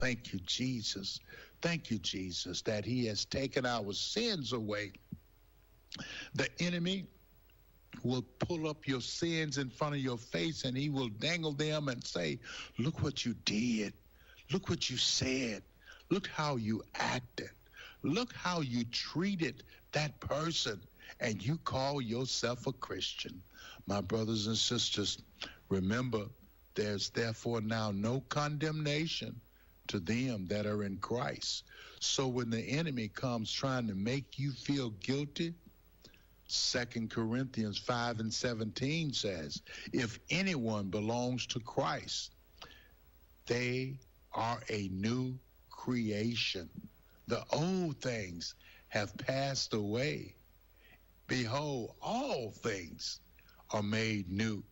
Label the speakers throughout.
Speaker 1: Thank you, Jesus. Thank you, Jesus, that he has taken our sins away. The enemy will pull up your sins in front of your face, and he will dangle them and say, look what you did. Look what you said. Look how you acted. Look how you treated that person, and you call yourself a Christian. My brothers and sisters, remember, there's therefore now no condemnation to them that are in Christ. So when the enemy comes trying to make you feel guilty, 2 Corinthians 5:17 says, if anyone belongs to Christ, they are a new creation. The old things have passed away. Behold, all things are made new.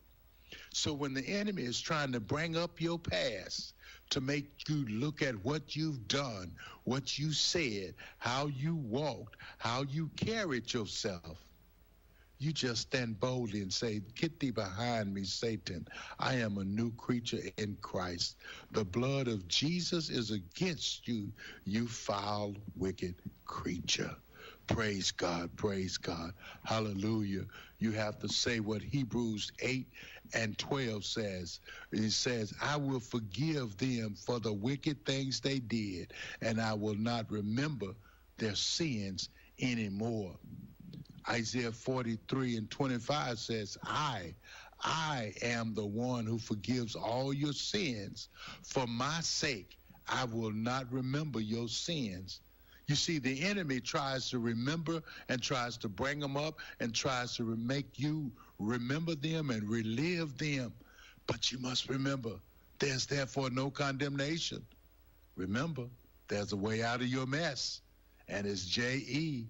Speaker 1: So when the enemy is trying to bring up your past to make you look at what you've done, what you said, how you walked, how you carried yourself, you just stand boldly and say, get thee behind me, Satan. I am a new creature in Christ. The blood of Jesus is against you, you foul, wicked creature. Praise God, praise God. Hallelujah. You have to say what Hebrews 8:12 says. It says, I will forgive them for the wicked things they did, and I will not remember their sins anymore. Isaiah 43:25 says, I am the one who forgives all your sins. For my sake, I will not remember your sins. You see, the enemy tries to remember and tries to bring them up and tries to make you remember them and relive them. But you must remember, there's therefore no condemnation. Remember, there's a way out of your mess, and it's JESUS.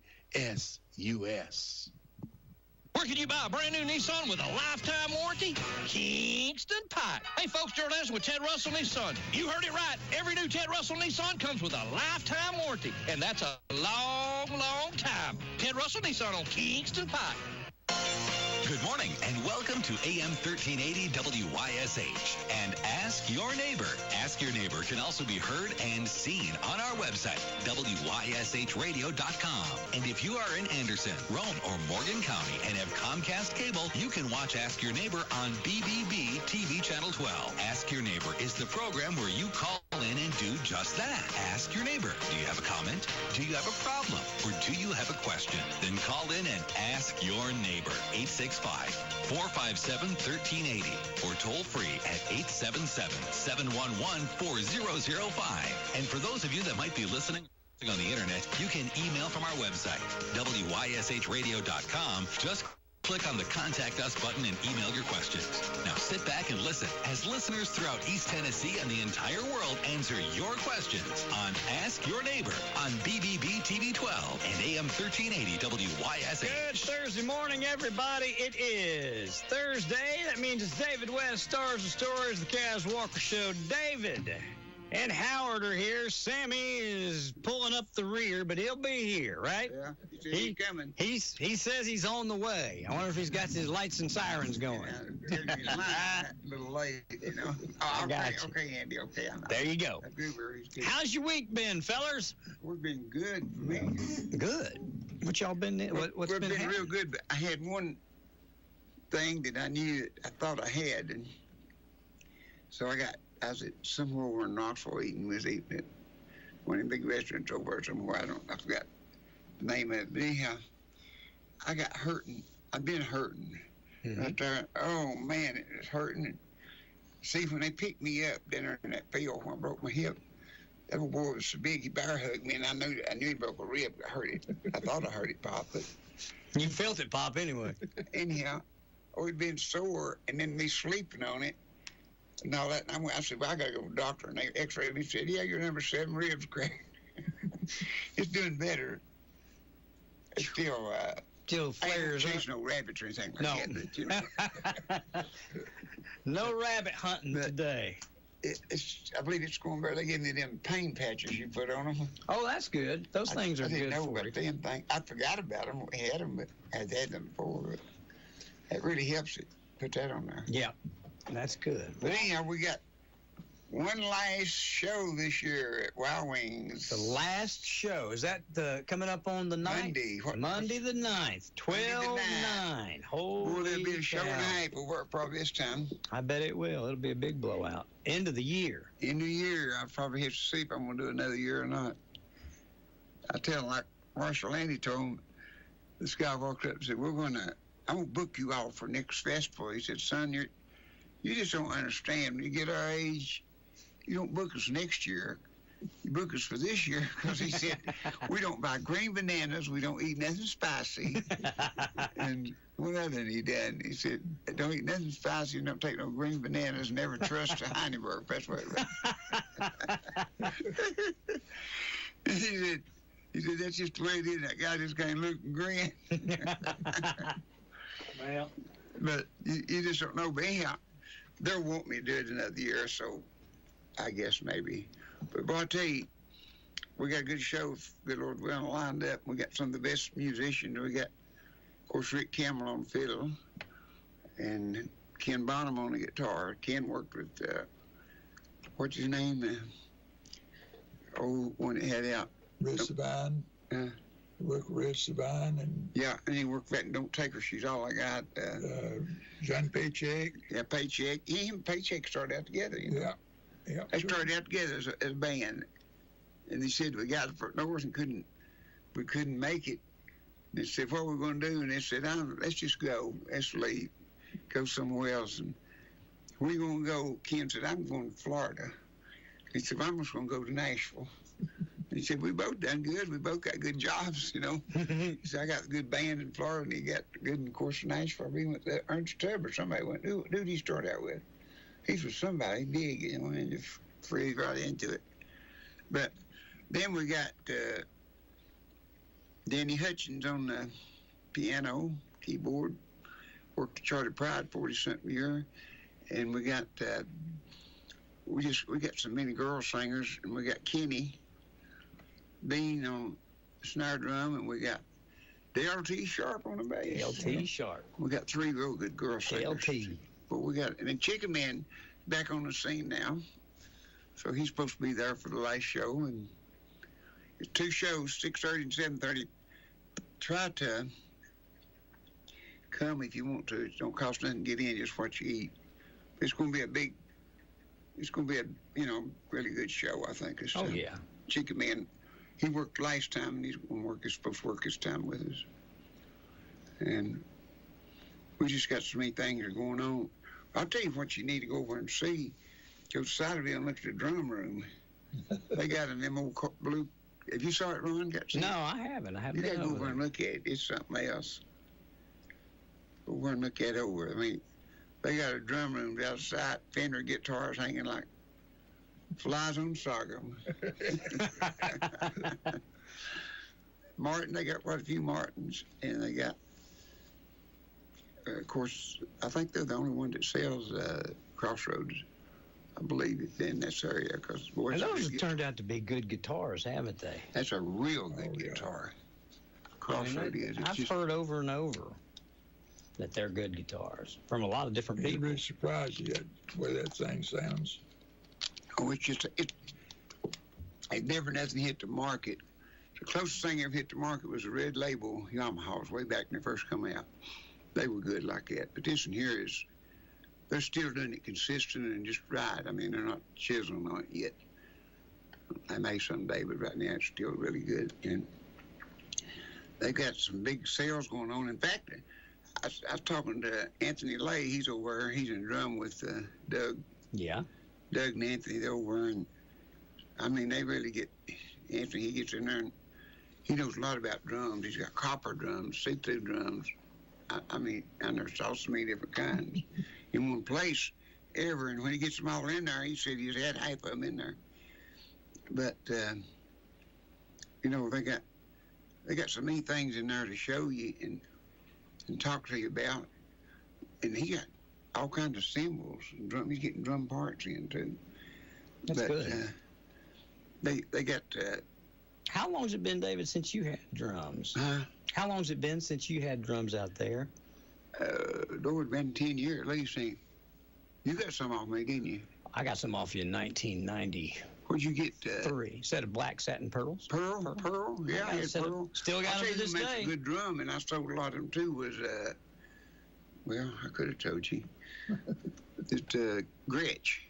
Speaker 2: Where can you buy a brand new Nissan with a lifetime warranty? Kingston Pike. Hey, folks, Gerald Anderson with Ted Russell Nissan. You heard it right. Every new Ted Russell Nissan comes with a lifetime warranty, and that's a long, long time. Ted Russell Nissan on Kingston Pike.
Speaker 3: Good morning, and welcome to AM 1380 WYSH and Ask Your Neighbor. Ask Your Neighbor can also be heard and seen on our website, WYSHradio.com. And if you are in Anderson, Roane, or Morgan County and have Comcast cable, you can watch Ask Your Neighbor on BBB TV Channel 12. Ask Your Neighbor is the program where you call in and do just that. Ask your neighbor. Do you have a comment? Do you have a problem? Or do you have a question? Then call in and ask your neighbor. 865-457-1380 or toll free at 877-711-4005. And for those of you that might be listening on the internet, you can email from our website, WYSHradio.com. Just click on the Contact Us button and email your questions. Now sit back and listen as listeners throughout East Tennessee and the entire world answer your questions on Ask Your Neighbor on BBB TV 12 and AM 1380 WYSH.
Speaker 4: Good Thursday morning, everybody. It is Thursday. That means it's David West, Stars and Stories, the Kaz Walker Show. David and Howard are here. Sammy is pulling up the rear, but he'll be here, right?
Speaker 5: Yeah, he's coming.
Speaker 4: He says he's on the way. I wonder if he's got his lights and sirens going.
Speaker 5: Yeah, he's a little late, you know. Oh, okay, Andy, okay.
Speaker 4: There you go. How's your week been, fellers?
Speaker 5: We've been good for me.
Speaker 4: Good. What y'all been? What's
Speaker 5: We've been
Speaker 4: happening?
Speaker 5: real good, but I had one thing that I knew that I thought I had, and so I was at somewhere over in Knoxville eating. We was eating at one of the big restaurants over somewhere. I forgot the name of it. But anyhow, I got hurting. I've been hurting.
Speaker 4: Mm-hmm.
Speaker 5: Right there. Oh, man, it was hurting. And see, when they picked me up down there in that field when I broke my hip, that old boy was so big, he bear hugged me, and I knew he broke a rib. I heard it. I thought I heard it pop, but
Speaker 4: You felt it pop anyway.
Speaker 5: anyhow, we'd been sore, and then me sleeping on it, and all that. And I said, well, I got to go to the doctor. And they x-rayed me and said, yeah, your number 7 ribs cracked. It's doing better. It's still
Speaker 4: flares
Speaker 5: I ain't
Speaker 4: up.
Speaker 5: chase no rabbits or anything like
Speaker 4: No.
Speaker 5: that. But, you know,
Speaker 4: No rabbit hunting today.
Speaker 5: I believe it's going better. They give me them pain patches you put on them.
Speaker 4: Oh, that's good. Those things are
Speaker 5: I didn't
Speaker 4: good
Speaker 5: know
Speaker 4: for
Speaker 5: about
Speaker 4: you.
Speaker 5: them things. I forgot about them. We had them, but I had them before. But that really helps it. Put that on there.
Speaker 4: Yeah, that's good.
Speaker 5: But anyhow, we got one last show this year at Wild Wings.
Speaker 4: The last show. Is that coming up on the 9th? Monday the 9th. 12/9. Holy
Speaker 5: Boy, there'll be a show
Speaker 4: cow.
Speaker 5: and a half of work probably this time.
Speaker 4: I bet it will. It'll be a big blowout. End of the year.
Speaker 5: End of the year, I'll probably have to see if I'm going to do another year or not. I tell him, like Marshall Andy told him, this guy walked up and said, I'm going to book you all for next festival. He said, son, you just don't understand. When you get our age, you don't book us next year. You book us for this year, because he said, we don't buy green bananas, we don't eat nothing spicy. And one other thing he done, he said, don't eat nothing spicy, don't take no green bananas, never trust a Heineberg. That's what it was. He said, that's just the way it is. That guy just can't look and grin.
Speaker 4: Well.
Speaker 5: But you just don't know. But anyhow, they'll want me to do it another year, so I guess maybe. But boy, I tell you, we got a good show, good Lord willing, lined up. We got some of the best musicians. We got, of course, Rick Campbell on fiddle and Ken Bonham on the guitar. Ken worked with, what's his name? Old one that had out.
Speaker 1: Rich Savine. Worked with Rich Savine. And
Speaker 5: yeah, and he worked back in Don't Take Her, She's All I Got.
Speaker 1: John Paycheck.
Speaker 5: Yeah, Paycheck. He and Paycheck started out together, you know.
Speaker 1: Yeah.
Speaker 5: They started out together as a band. And they said, we got it north and we couldn't make it. And they said, what are we going to do? And they said, let's just go. Let's leave. Go somewhere else. And where you going to go? Ken said, I'm going to Florida. He said, I'm just going to go to Nashville. He said, we both done good. We both got good jobs, you know. He said, I got a good band in Florida, and he got good, of course, in Nashville. We went to Ernst Tubb or somebody went, who did he start out with? He's with somebody big, you know, and just freeze right into it. But then we got Danny Hutchins on the piano, keyboard, worked at Charter Pride 40-something year, and we got we got so many girl singers, and we got Kenny Bean on snare drum, and we got L.T. Sharp on the bass.
Speaker 4: L.T. Sharp.
Speaker 5: We got three real good girl singers.
Speaker 4: L.T.
Speaker 5: But we got, and then Chicken Man back on the scene now, so he's supposed to be there for the last show, and it's two shows, 6:30 and 7:30. Try to come if you want to. It don't cost nothing to get in, just what you eat. It's going to be a really good show, I think. It's,
Speaker 4: yeah.
Speaker 5: Chicken Man, he worked last time, and he's supposed to work this time with us. And we just got so many things that are going on. I'll tell you what you need to go over and see. Go to Saturday and look at the drum room. They got an old blue. Have you saw it, Ron?
Speaker 4: No, I haven't.
Speaker 5: You got to go over and look at it. It's something else. Go over and look at it over. I mean, they got a drum room outside, Fender guitars hanging like flies on sorghum. Martin, they got quite a few Martins, and they got, of course, I think they're the only one that sells Crossroads. I believe it's in this area, because boys.
Speaker 4: And those have turned out to be good guitars, haven't they?
Speaker 5: That's a real good guitar. Crossroads is.
Speaker 4: I've heard over and over that they're good guitars from a lot of different people.
Speaker 1: I'm really surprised at the way that thing sounds.
Speaker 5: Oh, it's just it never nothing hit the market. The closest thing ever hit the market was the Red Label Yamahas way back when they first come out. They were good like that. But this one here is, they're still doing it consistent and just right. I mean, they're not chiseling on it yet. They may someday, but right now it's still really good. And they've got some big sales going on. In fact, I was talking to Anthony Lay. He's over there. He's in drum with Doug.
Speaker 4: Yeah.
Speaker 5: Doug and Anthony, they're over, and I mean, they really get, Anthony, he gets in there and he knows a lot about drums. He's got copper drums, see-through drums. I mean, and there's also so many different kinds in one place ever. And when he gets them all in there, he said he's had half of them in there. But, they got so many things in there to show you and talk to you about. And he got all kinds of cymbals and drum. He's getting drum parts in too.
Speaker 4: That's good.
Speaker 5: They got.
Speaker 4: How long's it been, David, since you had drums? How long's it been since you had drums out there?
Speaker 5: It's been 10 years at least. You got some off me, didn't you?
Speaker 4: I got some off you in 1993.
Speaker 5: Where'd you get?
Speaker 4: Set of black satin pearls.
Speaker 5: Pearl? Yeah, I had Pearl.
Speaker 4: Still got them to this day.
Speaker 5: A good drum, and I sold a lot of them too. Was well, I could have told you. It's Gretsch.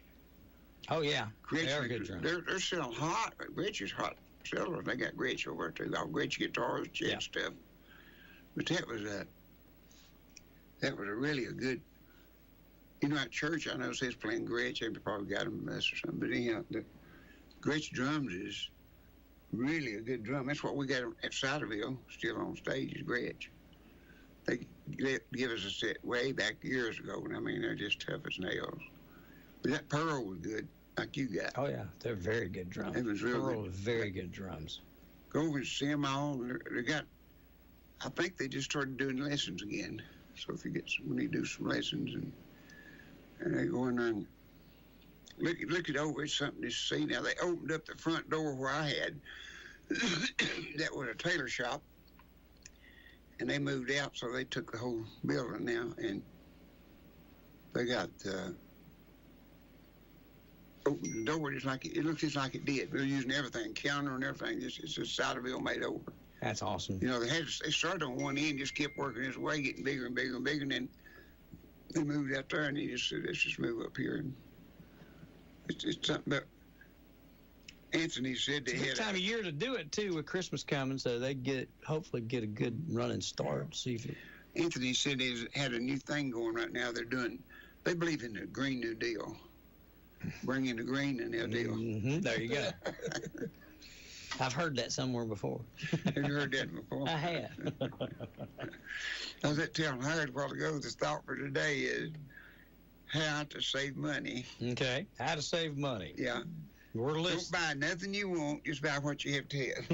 Speaker 4: Oh yeah,
Speaker 5: Gretsch,
Speaker 4: they're good drums.
Speaker 5: They're selling hot. Gretsch is hot sellers. They got Gretsch over there too. All Gretsch guitars, jet stuff. But that was a really a good. You know, at church, I know says playing Gretsch. They probably got them a mess or something. But anyhow, the Gretsch drums is really a good drum. That's what we got at Ciderville, still on stage, is Gretsch. They give us a set way back years ago, and I mean, they're just tough as nails. But that Pearl was good, like you got.
Speaker 4: Oh, yeah, they're very good drums.
Speaker 5: It was real
Speaker 4: Pearl
Speaker 5: good.
Speaker 4: Was very good drums.
Speaker 5: Go over and see them all. They got, I think they just started doing lessons again. So if you get some, we need to do some lessons, and they go in there and look it over. It's something to see. Now, they opened up the front door where I had, that was a tailor shop, and they moved out, so they took the whole building now, and they got opened the door just like it looks just like it did. They're using everything, counter and everything. It's just Ciderville made over.
Speaker 4: That's awesome.
Speaker 5: You know, they started on one end, just kept working its way, getting bigger and bigger and bigger, and then they moved out there, and they just said, let's just move up here. And it's something about Anthony said they
Speaker 4: had. It's time of year to do it too, with Christmas coming, so they hopefully get a good running start. See if
Speaker 5: Anthony said they had a new thing going right now. They believe in the Green New Deal. Bring in the green and they'll deal.
Speaker 4: Mm-hmm. There you go. I've heard that somewhere before.
Speaker 5: Have you heard that before?
Speaker 4: I have.
Speaker 5: I was telling Howard a while ago, the thought for today is how to save money.
Speaker 4: Okay, how to save money.
Speaker 5: Yeah.
Speaker 4: We're listening.
Speaker 5: Don't buy nothing you want, just buy what you have to have.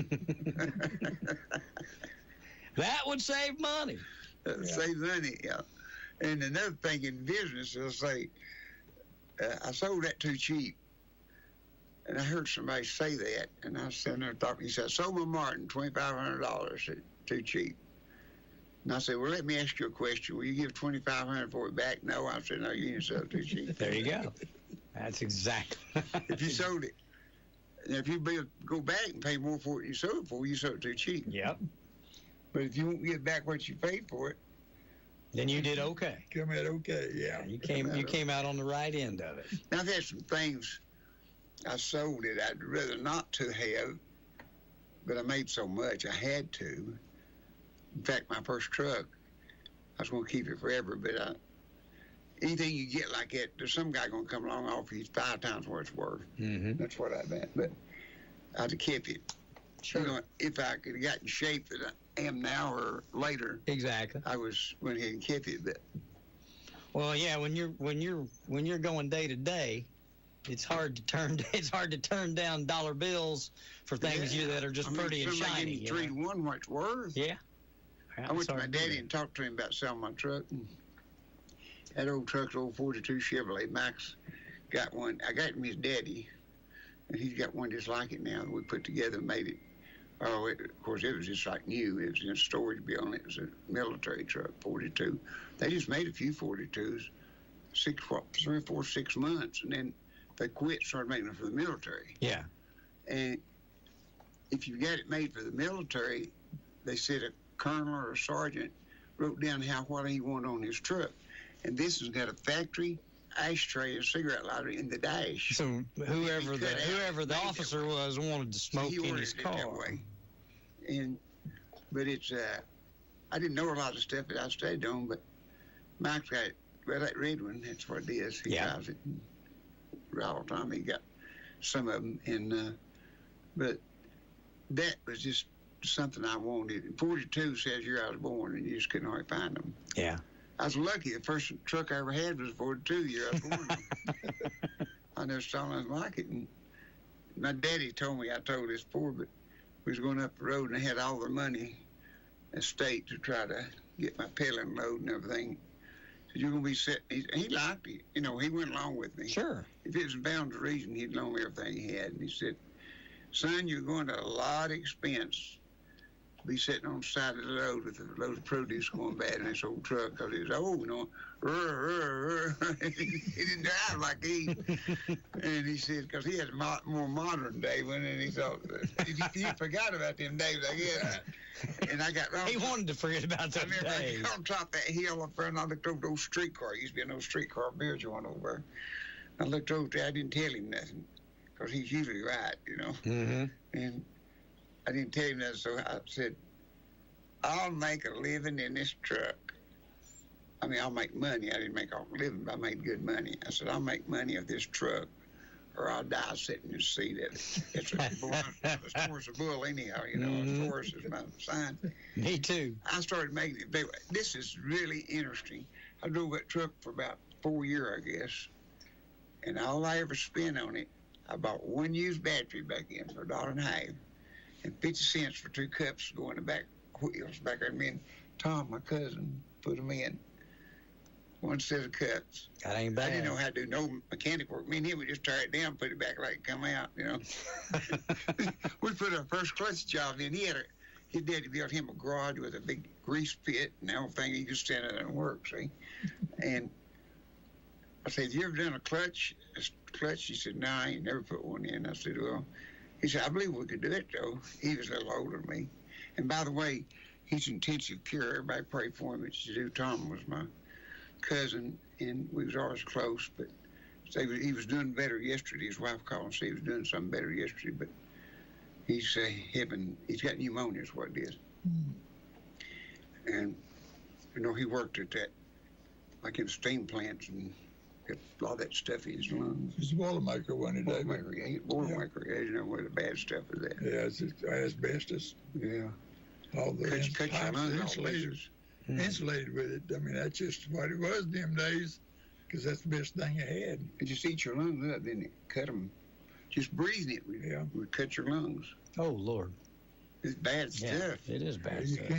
Speaker 4: That would save money.
Speaker 5: Save money, yeah. And another thing in business, they'll say, I sold that too cheap. And I heard somebody say that, and I was sitting there talking. He said, I sold my Martin $2,500 too cheap. And I said, well, let me ask you a question. Will you give $2,500 for it back? No. I said, no, you didn't sell it too cheap.
Speaker 4: There you go. That's exactly.
Speaker 5: If you sold it, and if you go back and pay more for it you sold it too cheap.
Speaker 4: Yep.
Speaker 5: But if you won't get back what you paid for it,
Speaker 4: then you did okay.
Speaker 5: Come out okay, yeah.
Speaker 4: You came out on the right end of it.
Speaker 5: Now, I've had some things I sold it I'd rather not to have, but I made so much I had to. In fact, my first truck, I was going to keep it forever, but anything you get like that, there's some guy going to come along and offer you 5 times what it's worth.
Speaker 4: Mm-hmm.
Speaker 5: That's what I meant. But I'd have kept it. Sure. You know, if I could have got in shape that I am now or later.
Speaker 4: Exactly.
Speaker 5: I went ahead and kept it. But
Speaker 4: well, yeah, when you're going day to day, it's hard to turn down dollar bills for things that are just pretty and shiny.
Speaker 5: You 3 to 1 what it's worth.
Speaker 4: Yeah.
Speaker 5: I went to my daddy and talked to him about selling my truck. And that old truck's old 42 Chevrolet. Max got one. I got him his daddy, and he's got one just like it now that we put together and made it. Oh, of course, it was just like new. It was in a storage building. It was a military truck, 42. They just made a few 42s, 3 or 4, 6 months, and then they quit, started making them for the military.
Speaker 4: Yeah.
Speaker 5: And if you got it made for the military, they said a colonel or a sergeant wrote down what he wanted on his truck. And this has got a factory ashtray and cigarette lighter in the dash.
Speaker 4: So whoever the officer was wanted to smoke in his car. That way.
Speaker 5: But it's I didn't know a lot of stuff that I studied on, but Mike's got that red one. That's what it is. He drives it all the time. He got some of them, and but that was just something I wanted. 42 says year I was born, and you just couldn't hardly find them.
Speaker 4: Yeah.
Speaker 5: I was lucky. The first truck I ever had was 42 year I was born. I never saw nothing like it. And my daddy told me, I told this before, but we was going up the road and I had all the money estate to try to get my pedaling load and everything. He said, you're going to be sitting. He liked it. You know, he went along with me.
Speaker 4: Sure. If
Speaker 5: it was bound to reason, he'd loan me everything he had. And he said, son, you're going to a lot of expense be sitting on the side of the road with a load of produce going bad in this old truck because he was old, you know. He didn't drive like he. And he said, because he had a more modern day one, and he thought, he forgot about them days, I guess. And I got wrong.
Speaker 4: He wanted to forget about those days.
Speaker 5: I got on top of that hill up there, and I looked over those streetcar. Used to be an old streetcar beer joint over there. I looked over there. I didn't tell him nothing because he's usually right, you know.
Speaker 4: Mm-hmm.
Speaker 5: And I didn't tell him that, so I said, I'll make a living in this truck. I mean, I'll make money. I didn't make a living, but I made good money. I said, I'll make money of this truck, or I'll die sitting in the seat of it. It's a bull. As far as a bull, anyhow, you know, as far as is my sign.
Speaker 4: Me too.
Speaker 5: I started making it. This is really interesting. I drove that truck for about 4 years, I guess, and all I ever spent on it, I bought one used battery back in for $1.50, and 50 cents for 2 cups to go in the back wheels back there. Me and Tom, my cousin, put them in. One set of cups.
Speaker 4: That ain't bad.
Speaker 5: I didn't know how to do no mechanic work. Me and him would just tear it down, put it back like it come out, you know. We put our first clutch job in. His daddy built him a garage with a big grease pit and everything. He just stand there and work, see. And I said, you ever done a clutch? He said, no, I ain't never put one in. I said, well, he said, I believe we could do it, though. He was a little older than me. And by the way, he's intensive care. Everybody prayed for him. It's to do. Tom was my cousin, and we was always close, but he was doing better yesterday. His wife called and said he was doing something better yesterday, but he's got pneumonia is what it is. And, you know, he worked at that, like in steam plants, and got a lot of that stuff in his lungs.
Speaker 6: He's a Boilermaker, wasn't he, David?
Speaker 5: Boilermaker, yeah, you know where the bad stuff is at.
Speaker 6: Yeah, it's asbestos.
Speaker 5: Yeah.
Speaker 6: All the
Speaker 5: cut your lungs
Speaker 6: insulated with it. I mean, that's just what it was them days, because that's the best thing I had.
Speaker 5: It just eat your lungs up, didn't it? Cut them. Just breathing it would cut your lungs.
Speaker 4: Oh, Lord.
Speaker 5: It's bad stuff.
Speaker 4: It is bad stuff.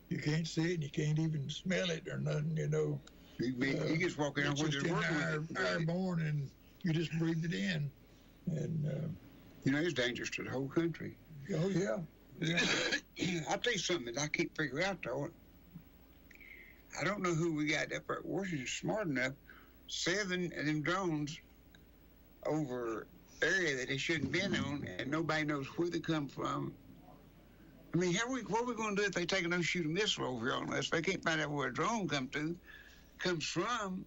Speaker 6: You can't see it, and you can't even smell it or nothing, you know.
Speaker 5: You just walk around where they're working with it.
Speaker 6: Airborne, and you just breathe it in. And,
Speaker 5: you know, it's dangerous to the whole country.
Speaker 6: Oh, yeah.
Speaker 5: I'll tell you something that I can't figure out, though. I don't know who we got up at Washington smart enough. 7 of them drones over area that they shouldn't been on, and nobody knows where they come from. I mean, what are we going to do if they take a no-shoot missile over here on us? They can't find out where a drone comes from.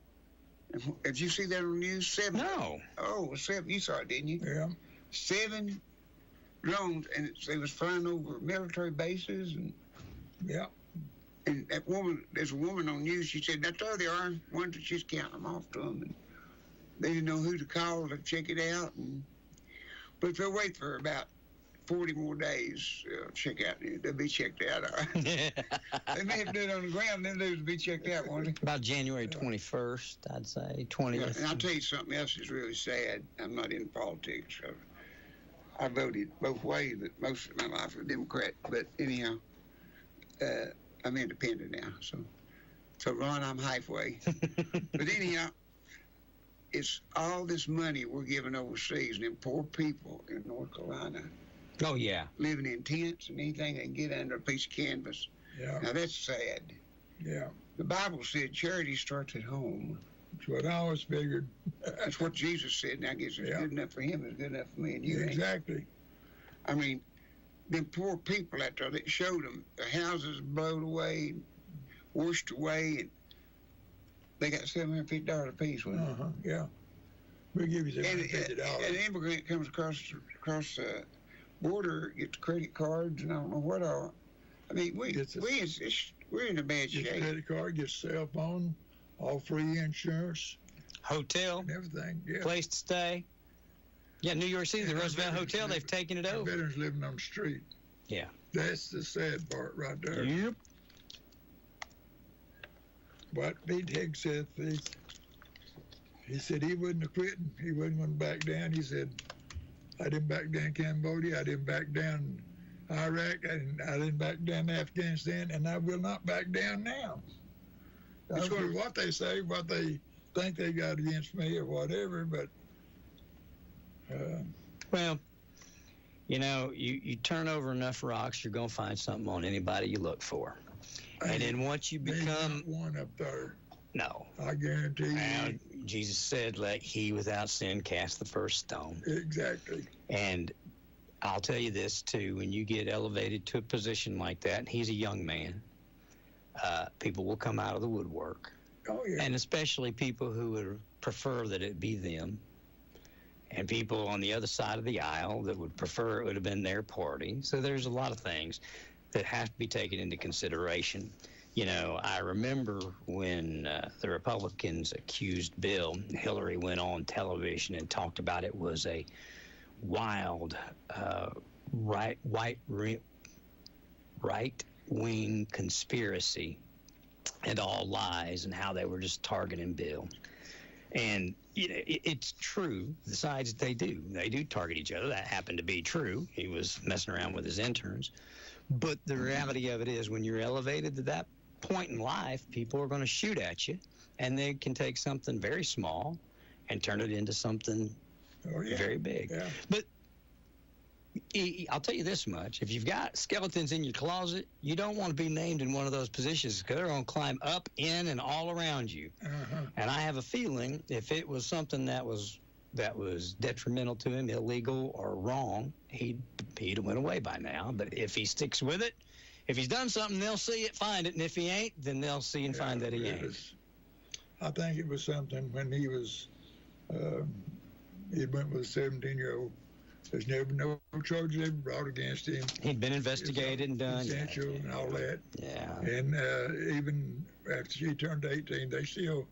Speaker 5: Did you see that on the news? 7?
Speaker 4: No.
Speaker 5: Oh, 7. You saw it, didn't you?
Speaker 6: Yeah.
Speaker 5: 7 drones, and they was flying over military bases, and and that woman, there's a woman on news, she said, there they are, one that she's counting them off to them, and they didn't know who to call to check it out, but if they'll wait for about 40 more days, check out, they'll be checked out, all right. They may have to do it on the ground, then they'll be checked out, won't they?
Speaker 4: About January 21st, I'd say, 20th.
Speaker 5: Yeah, and I'll tell you something else is really sad. I'm not in politics, so I voted both ways, but most of my life was Democrat. But anyhow, I'm independent now. So Ron, I'm halfway. But anyhow, it's all this money we're giving overseas, and them poor people in North Carolina.
Speaker 4: Oh, yeah.
Speaker 5: Living in tents and anything they can get under a piece of canvas.
Speaker 6: Yeah.
Speaker 5: Now, that's sad.
Speaker 6: Yeah.
Speaker 5: The Bible said charity starts at home.
Speaker 6: That's what I always figured.
Speaker 5: That's what Jesus said, and I guess it's good enough for him, it's good enough for me and you.
Speaker 6: Exactly.
Speaker 5: I mean, them poor people out there, that showed them the houses blown away, washed away, and they got $750 a piece with them.
Speaker 6: Yeah. We'll give you $750.
Speaker 5: And an immigrant comes across the border, gets credit cards, and I don't know what all. I mean, we're in a bad shape.
Speaker 6: Gets a credit card, gets a cell phone, all free insurance.
Speaker 4: Hotel.
Speaker 6: And everything, yeah.
Speaker 4: Place to stay. Yeah, New York City, the Roosevelt Hotel, they've taken it over.
Speaker 6: Veterans living on the street.
Speaker 4: Yeah.
Speaker 6: That's the sad part right there.
Speaker 4: Yep.
Speaker 6: What Pete Higgs said, he said he wouldn't have quit. He wasn't going to back down. He said, I didn't back down Cambodia. I didn't back down Iraq. I didn't back down Afghanistan, and I will not back down now. I don't care what they say, what they think they got against me or whatever, but...
Speaker 4: well, You know, you turn over enough rocks, you're going to find something on anybody you look for. And then once you become...
Speaker 6: one up there.
Speaker 4: No.
Speaker 6: I guarantee you.
Speaker 4: Now, Jesus said, let he without sin cast the first stone.
Speaker 6: Exactly.
Speaker 4: And I'll tell you this, too. When you get elevated to a position like that, and he's a young man, people will come out of the woodwork.
Speaker 6: Oh, yeah.
Speaker 4: And especially people who would prefer that it be them. And people on the other side of the aisle that would prefer it would have been their party. So there's a lot of things that have to be taken into consideration. You know, I remember when the Republicans accused Bill, Hillary went on television and talked about it was a wild right-wing conspiracy and all lies, and how they were just targeting Bill. And you know, it's true, the sides that they do target each other. That happened to be true. He was messing around with his interns. But the reality of it is, when you're elevated to that point in life, people are going to shoot at you, and they can take something very small and turn it into something very big. Yeah. But I'll tell you this much. If you've got skeletons in your closet, you don't want to be named in one of those positions, because they're going to climb up, in, and all around you. Uh-huh. And I have a feeling if it was something that was detrimental to him, illegal or wrong, he'd have went away by now. But if he sticks with it, if he's done something, they'll see it, find it, and if he ain't, then they'll see and find that he ain't.
Speaker 6: I think it was something when he was, he went with a 17-year-old. There's never been no charges ever brought against him.
Speaker 4: He'd been investigated and done.
Speaker 6: Essential and all that.
Speaker 4: Yeah.
Speaker 6: And even after she turned 18, they still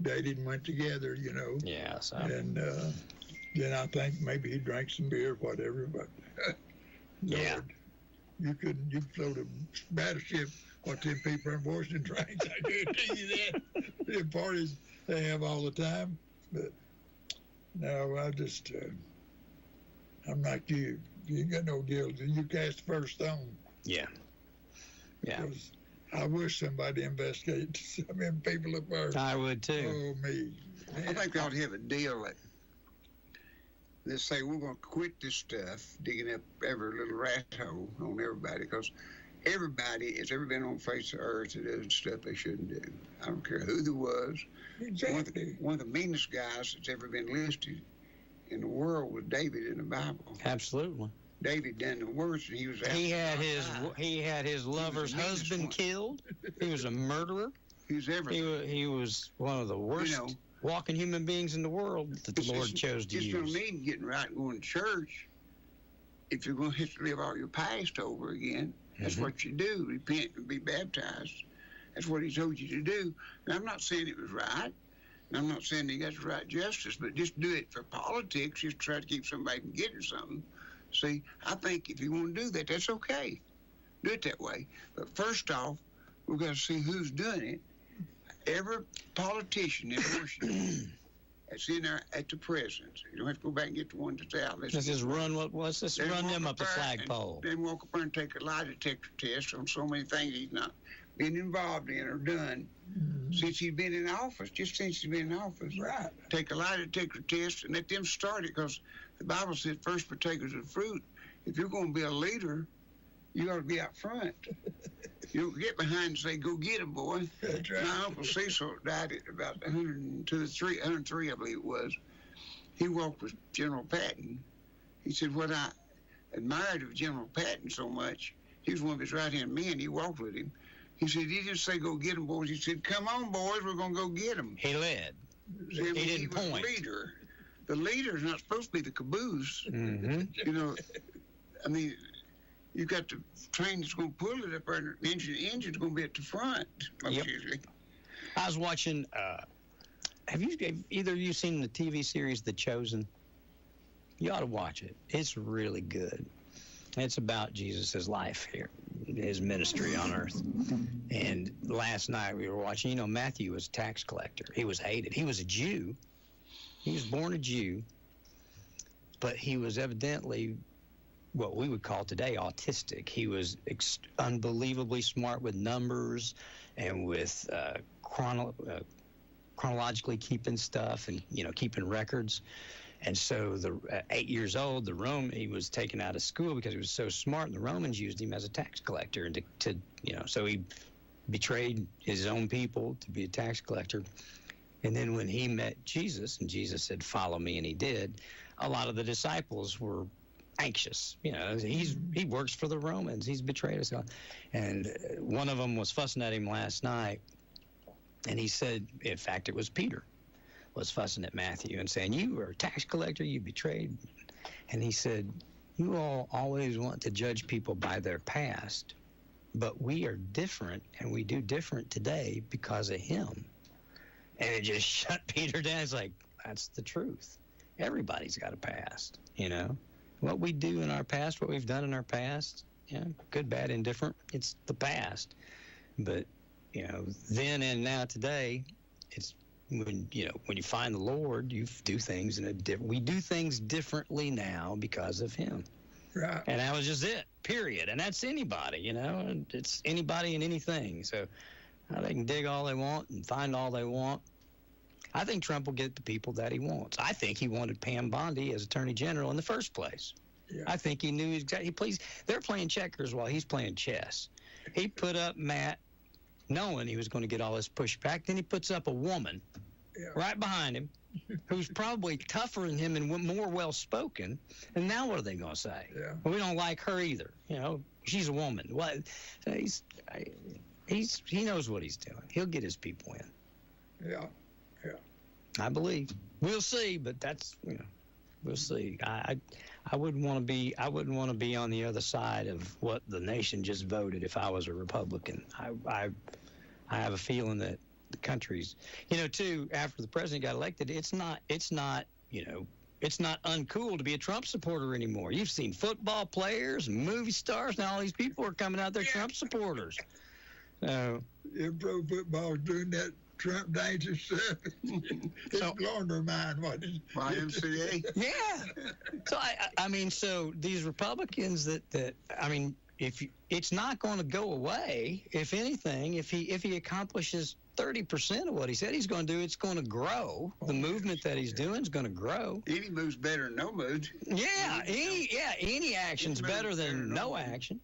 Speaker 6: dated and went together, you know.
Speaker 4: Yeah, so.
Speaker 6: And then I think maybe he drank some beer, whatever, but
Speaker 4: yeah.
Speaker 6: Lord, you float a battleship what them people in Washington drank. I guarantee you that. The parties they have all the time. But no, I'm like you. You ain't got no guilt. You cast the first stone.
Speaker 4: Yeah. Yeah.
Speaker 6: I wish somebody investigated some of them people up there.
Speaker 4: I would too.
Speaker 6: Oh, me.
Speaker 5: Man. I think they ought to have a deal that they say we're going to quit this stuff, digging up every little rat hole on everybody, because everybody has ever been on the face of the earth that does stuff they shouldn't do. I don't care who there was.
Speaker 6: Exactly.
Speaker 5: One of the meanest guys that's ever been listed in the world was David in the Bible.
Speaker 4: Absolutely.
Speaker 5: David done the worst, and he was.
Speaker 4: He had his lover's husband killed. He was a murderer.
Speaker 5: He was everything.
Speaker 4: He was one of the worst walking human beings in the world that the Lord chose to use.
Speaker 5: Just no need getting right and going to church. If you're going to have to live all your past over again, that's what you do. Repent and be baptized. That's what he told you to do. Now, I'm not saying it was right. And I'm not saying he got the right justice, but just do it for politics, just try to keep somebody from getting something. See, I think if you want to do that, that's okay. Do it that way. But first off, we've got to see who's doing it. Every politician in Washington that's in there at the presidency. You don't have to go back and get the one that's out.
Speaker 4: Let's just run them up the flagpole.
Speaker 5: Then walk up there and take a lie detector test on so many things he's not been involved in or done since he's been in office, just since he's been in office.
Speaker 6: Right.
Speaker 5: Take a lie detector test and let them start it, because the Bible says first partakers of fruit. If you're going to be a leader, you ought to be out front. You don't get behind and say, go get him, boy.
Speaker 6: That's right.
Speaker 5: My Uncle Cecil died at about 103, I believe it was. He walked with General Patton. He said, what I admired of General Patton so much, he was one of his right-hand men. He walked with him. He said, he didn't say, go get them, boys. He said, come on, boys, we're going to go get them.
Speaker 4: He led.
Speaker 5: See, I mean,
Speaker 4: he was
Speaker 5: the leader. The leader's not supposed to be the caboose.
Speaker 4: Mm-hmm.
Speaker 5: You know, I mean, you got the train that's going to pull it up there, and the engine's going to be at the front, most usually.
Speaker 4: I was watching, have either of you seen the TV series The Chosen? You ought to watch it. It's really good. It's about Jesus' life here, his ministry on earth. And last night we were watching, Matthew was a tax collector. He was hated. He was a Jew. He was born a Jew, but he was evidently what we would call today autistic. He was unbelievably smart with numbers and with chronologically keeping stuff and, keeping records. And so, 8 years old, he was taken out of school because he was so smart, and the Romans used him as a tax collector, and so he betrayed his own people to be a tax collector. And then when he met Jesus, and Jesus said, "Follow me," and he did, a lot of the disciples were anxious. He works for the Romans. He's betrayed us. And one of them was fussing at him last night, and he said, in fact, it was Peter, was fussing at Matthew and saying, "You are a tax collector, you betrayed." And he said, "You all always want to judge people by their past, but we are different, and we do different today because of him." And it just shut Peter down. It's like, that's the truth. Everybody's got a past, What we do in our past, what we've done in our past, good, bad, indifferent, it's the past. But, then and now today, it's when you find the Lord, you do things we do things differently now because of him.
Speaker 6: Right.
Speaker 4: And that was just it, period. And that's anybody, it's anybody and anything. So they can dig all they want and find all they want. I think Trump will get the people that he wants. I think he wanted Pam Bondi as Attorney General in the first place.
Speaker 6: Yeah.
Speaker 4: I think he knew exactly. They're playing checkers while he's playing chess. He put up Matt knowing he was going to get all this pushback. Then he puts up a woman right behind him who's probably tougher than him and more well-spoken. And now what are they going to say?
Speaker 6: Yeah.
Speaker 4: Well, we don't like her either. She's a woman. What? So he knows what he's doing. He'll get his people in.
Speaker 6: Yeah.
Speaker 4: I believe. We'll see, but that's we'll see. I wouldn't want to be on the other side of what the nation just voted if I was a Republican. I have a feeling that the country's too, after the president got elected, it's not uncool to be a Trump supporter anymore. You've seen football players and movie stars, now all these people are coming out, they're Trump supporters. So
Speaker 6: pro football's doing that Trump dangerous stuff. It's blowing their mind. What is
Speaker 5: YMCA?
Speaker 4: Yeah. So so these Republicans it's not going to go away. If anything, if he accomplishes 30% of what he said he's going to do, it's going to grow. The movement that he's doing is going to grow.
Speaker 5: Any move's better than no move.
Speaker 4: Yeah, any action's better than no action.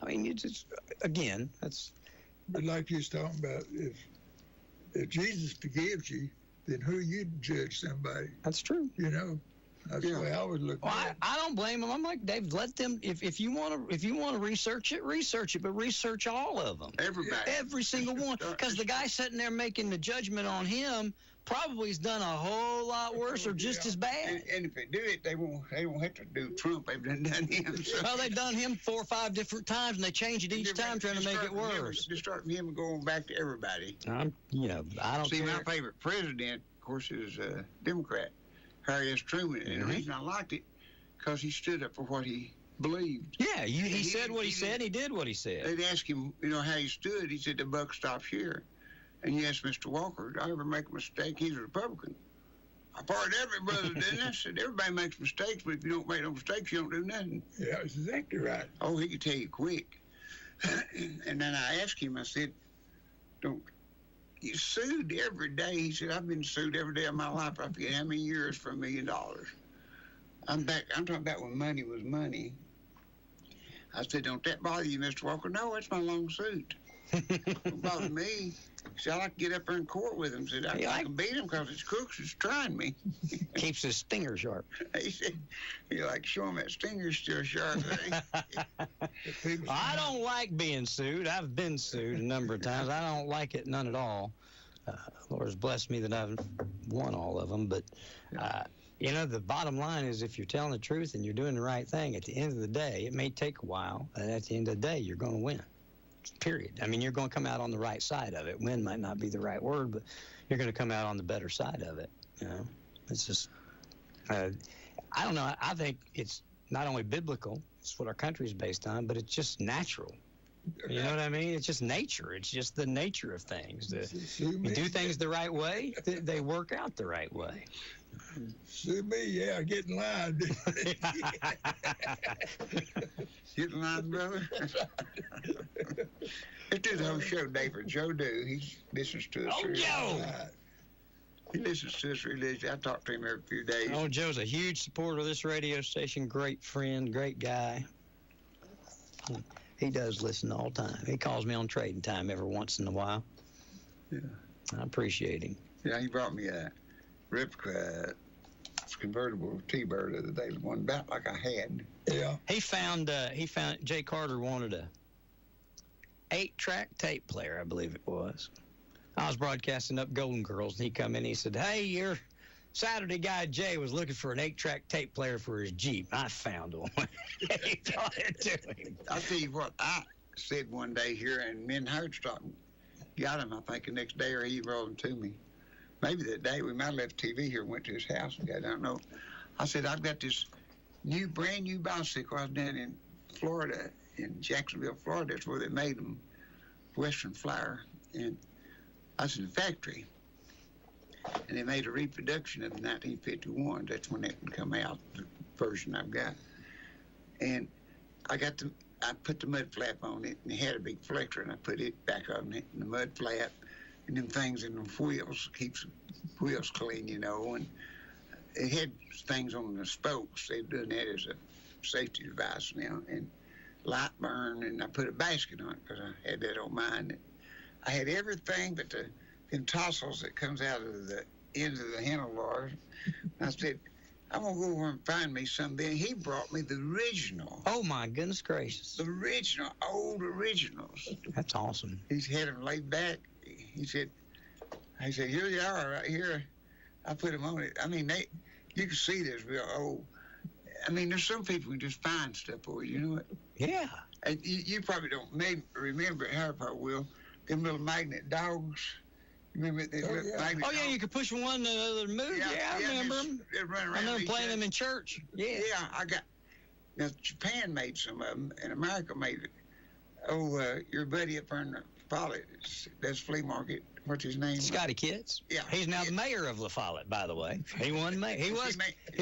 Speaker 4: It's again, that's.
Speaker 6: But like you was talking about, if Jesus forgives you, then who you judge somebody?
Speaker 4: That's true.
Speaker 6: That's the way I would look at it.
Speaker 4: I don't blame them. I'm like, Dave, let them. If you want to research it, but research all of them.
Speaker 5: Everybody.
Speaker 4: Every single one. Because the guy sitting there making the judgment on him probably has done a whole lot worse or just as bad.
Speaker 5: And if they do it, they won't have to do Trump. They've done him. So.
Speaker 4: Well, they've done him 4 or 5 different times, and they change it each time, trying to make it worse.
Speaker 5: Just starting him and going back to everybody.
Speaker 4: I don't
Speaker 5: See,
Speaker 4: care.
Speaker 5: my favorite president, of course, is a Democrat, Harry S. Truman. And the reason I liked it, because he stood up for what he believed.
Speaker 4: Yeah, he said what he said, he did what he said.
Speaker 5: They'd ask him, how he stood. He said, the buck stops here. And you asked Mr. Walker, did I ever make a mistake? He's a Republican. I part every brother didn't I? Said, everybody makes mistakes, but if you don't make no mistakes, you don't do nothing.
Speaker 6: Yeah, that's exactly right.
Speaker 5: Oh, he could tell you quick. And then I asked him, I said, you sued every day. He said, I've been sued every day of my life. I forget how many years for $1 million. I'm talking about when money was money. I said, don't that bother you, Mr. Walker? No, that's my long suit. Don't bother me. He said, I like to get up there in court with him. Said, I can beat him because it's crooks that's trying me.
Speaker 4: Keeps his stinger sharp.
Speaker 5: He said, you like to show him that stinger's still sharp.
Speaker 4: I don't like being sued. I've been sued a number of times. I don't like it none at all. Lord's blessed me that I've won all of them. But, the bottom line is if you're telling the truth and you're doing the right thing, at the end of the day, it may take a while, and at the end of the day, you're going to win. Period. You're going to come out on the right side of it. Win might not be the right word, but you're going to come out on the better side of it. It's just, I don't know. I think it's not only biblical, it's what our country is based on, but it's just natural. You know what I mean? It's just nature. It's just the nature of things. You do things the right way, they work out the right way.
Speaker 6: Sue me, get in line.
Speaker 5: Get in line, brother. Let's do the whole show, David. Joe do. He listens to us.
Speaker 4: Oh, Joe!
Speaker 5: He listens to us religiously. I talk to him every few days.
Speaker 4: Oh, Joe's a huge supporter of this radio station. Great friend, great guy. He does listen all the time. He calls me on trading time every once in a while.
Speaker 5: Yeah.
Speaker 4: I appreciate him.
Speaker 5: Yeah, he brought me a replica convertible T-Bird the other day, one about like I had.
Speaker 6: Yeah.
Speaker 4: He found Jay Carter wanted a 8-track tape player, I believe it was. I was broadcasting up Golden Girls, and he come in and he said, "Hey, your Saturday guy Jay was looking for an 8-track tape player for his Jeep. I found one." He brought it to him.
Speaker 5: I'll tell you what I said one day here, and me and Herdstock got him, I think, the next day, or he brought him to me. Maybe that day we might have left TV here and went to his house and got, I don't know. I said, "I've got this brand new bicycle." I was down in Florida, in Jacksonville, Florida. That's where they made them, Western Flyer. And I was in the factory. And they made a reproduction of the 1951. That's when it would come out, the version I've got. And I put the mud flap on it, and it had a big flexor, and I put it back on it, and the mud flap, and them things in the wheels, keeps the wheels clean, you know. And it had things on the spokes. They've done that as a safety device now. And light burn, and I put a basket on it because I had that on mine. I had everything but the tassels that comes out of the end of the handlebars. I said, "I'm going to go over and find me something." He brought me the original.
Speaker 4: Oh, my goodness gracious.
Speaker 5: The original, old originals.
Speaker 4: That's awesome.
Speaker 5: He's had them laid back. He said, "Here you are, right here." I put them on it. I mean, you can see this real old. I mean, there's some people who just find stuff for you know what?
Speaker 4: Yeah.
Speaker 5: And you probably don't remember it, Harry probably will. Them little magnet dogs. Remember the little magnet
Speaker 4: Oh, yeah,
Speaker 5: dogs?
Speaker 4: you could push one to the other move. Yeah, I remember them.
Speaker 5: They run
Speaker 4: I
Speaker 5: around
Speaker 4: remember
Speaker 5: each
Speaker 4: playing
Speaker 5: other.
Speaker 4: them in church. Yeah.
Speaker 5: Yeah, now Japan made some of them, and America made it. Oh, your buddy up there in the Follett, that's flea market. What's his name?
Speaker 4: Scotty Kitts.
Speaker 5: Yeah.
Speaker 4: He's now the mayor of La Follette, by the way. He won mayor. He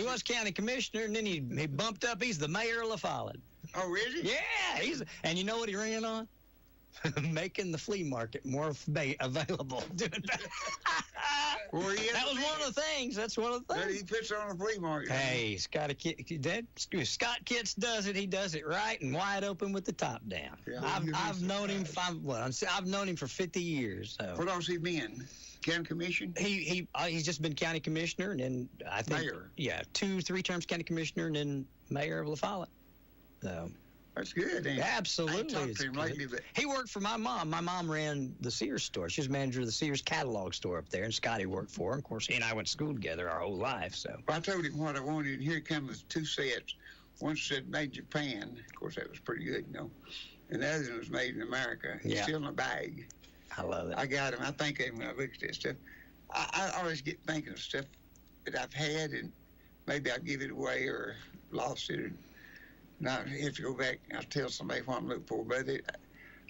Speaker 4: was county commissioner, and then he bumped up. He's the mayor of La Follette.
Speaker 5: Oh, is he?
Speaker 4: Yeah, and you know what he ran on? Making the flea market more available.
Speaker 5: Well,
Speaker 4: that was one of the things. That's one of the
Speaker 5: That
Speaker 4: things.
Speaker 5: he puts on a flea market.
Speaker 4: Hey, Scott Kitts does it. He does it right and wide open with the top down.
Speaker 5: Yeah.
Speaker 4: I've known him. I've known him for 50 years. So.
Speaker 5: What else he been? County commission?
Speaker 4: He's just been county commissioner, and then I think
Speaker 5: Mayor.
Speaker 4: Yeah, 2-3 terms county commissioner, and then mayor of La Follette. So.
Speaker 5: That's good. Ain't it?
Speaker 4: Absolutely.
Speaker 5: I ain't talked to him lately, but
Speaker 4: He worked for my mom. My mom ran the Sears store. She was manager of the Sears catalog store up there, and Scotty worked for her. Of course, he and I went to school together our whole life. So
Speaker 5: I told him what I wanted, and here comes 2 sets. One said made Japan. Of course, that was pretty good, you know. And the other one was made in America. It's still in a bag.
Speaker 4: I love it.
Speaker 5: I got him. I think of him when I look at that stuff. I always get thinking of stuff that I've had, and maybe I give it away or lost it. And I have to go back and I'll tell somebody what I'm looking for. But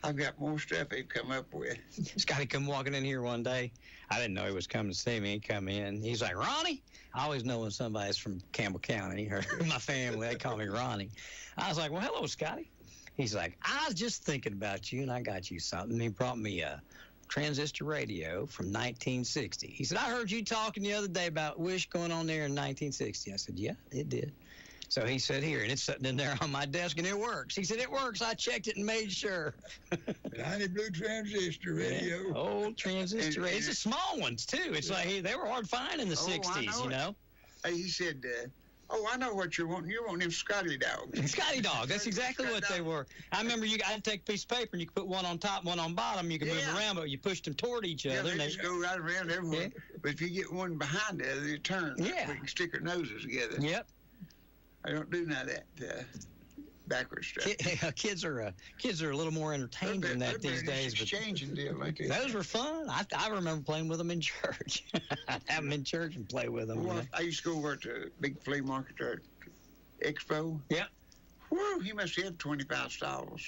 Speaker 5: I've got more stuff they've come up with.
Speaker 4: Scotty come walking in here one day. I didn't know he was coming to see me. He come in. He's like, "Ronnie?" I always know when somebody's from Campbell County or my family. They call me Ronnie. I was like, "Well, hello, Scotty." He's like, "I was just thinking about you, and I got you something." He brought me a transistor radio from 1960. He said, "I heard you talking the other day about WYSH going on there in 1960. I said, "Yeah, it did." So he said, "Here," and it's sitting in there on my desk, and it works. He said, "It works. I checked it and made sure."
Speaker 6: Tiny blue transistor radio.
Speaker 4: Yeah, old transistor radio. It's the small ones, too. It's like they were hard to find in the 60s, you know?
Speaker 5: Hey, he said, I know what you're wanting. You're wanting them Scotty dogs.
Speaker 4: Scotty dogs. That's exactly what they were. I remember I'd take a piece of paper, and you could put one on top, one on bottom. You could move around, but you pushed them toward each other.
Speaker 5: They just go right around everywhere.
Speaker 4: Yeah.
Speaker 5: But if you get one behind the other, they turn.
Speaker 4: Yeah.
Speaker 5: We can stick our noses together.
Speaker 4: Yep.
Speaker 5: I don't do none of that backwards stuff.
Speaker 4: Kids are a little more entertained than that these days. But
Speaker 5: Exchanging deal like that.
Speaker 4: those were fun. I remember playing with them in church. I'd have them in church and play with them.
Speaker 5: Well, I used to go over to the big flea market there at Expo.
Speaker 4: Yeah.
Speaker 5: Whew, he must have 25 stalls.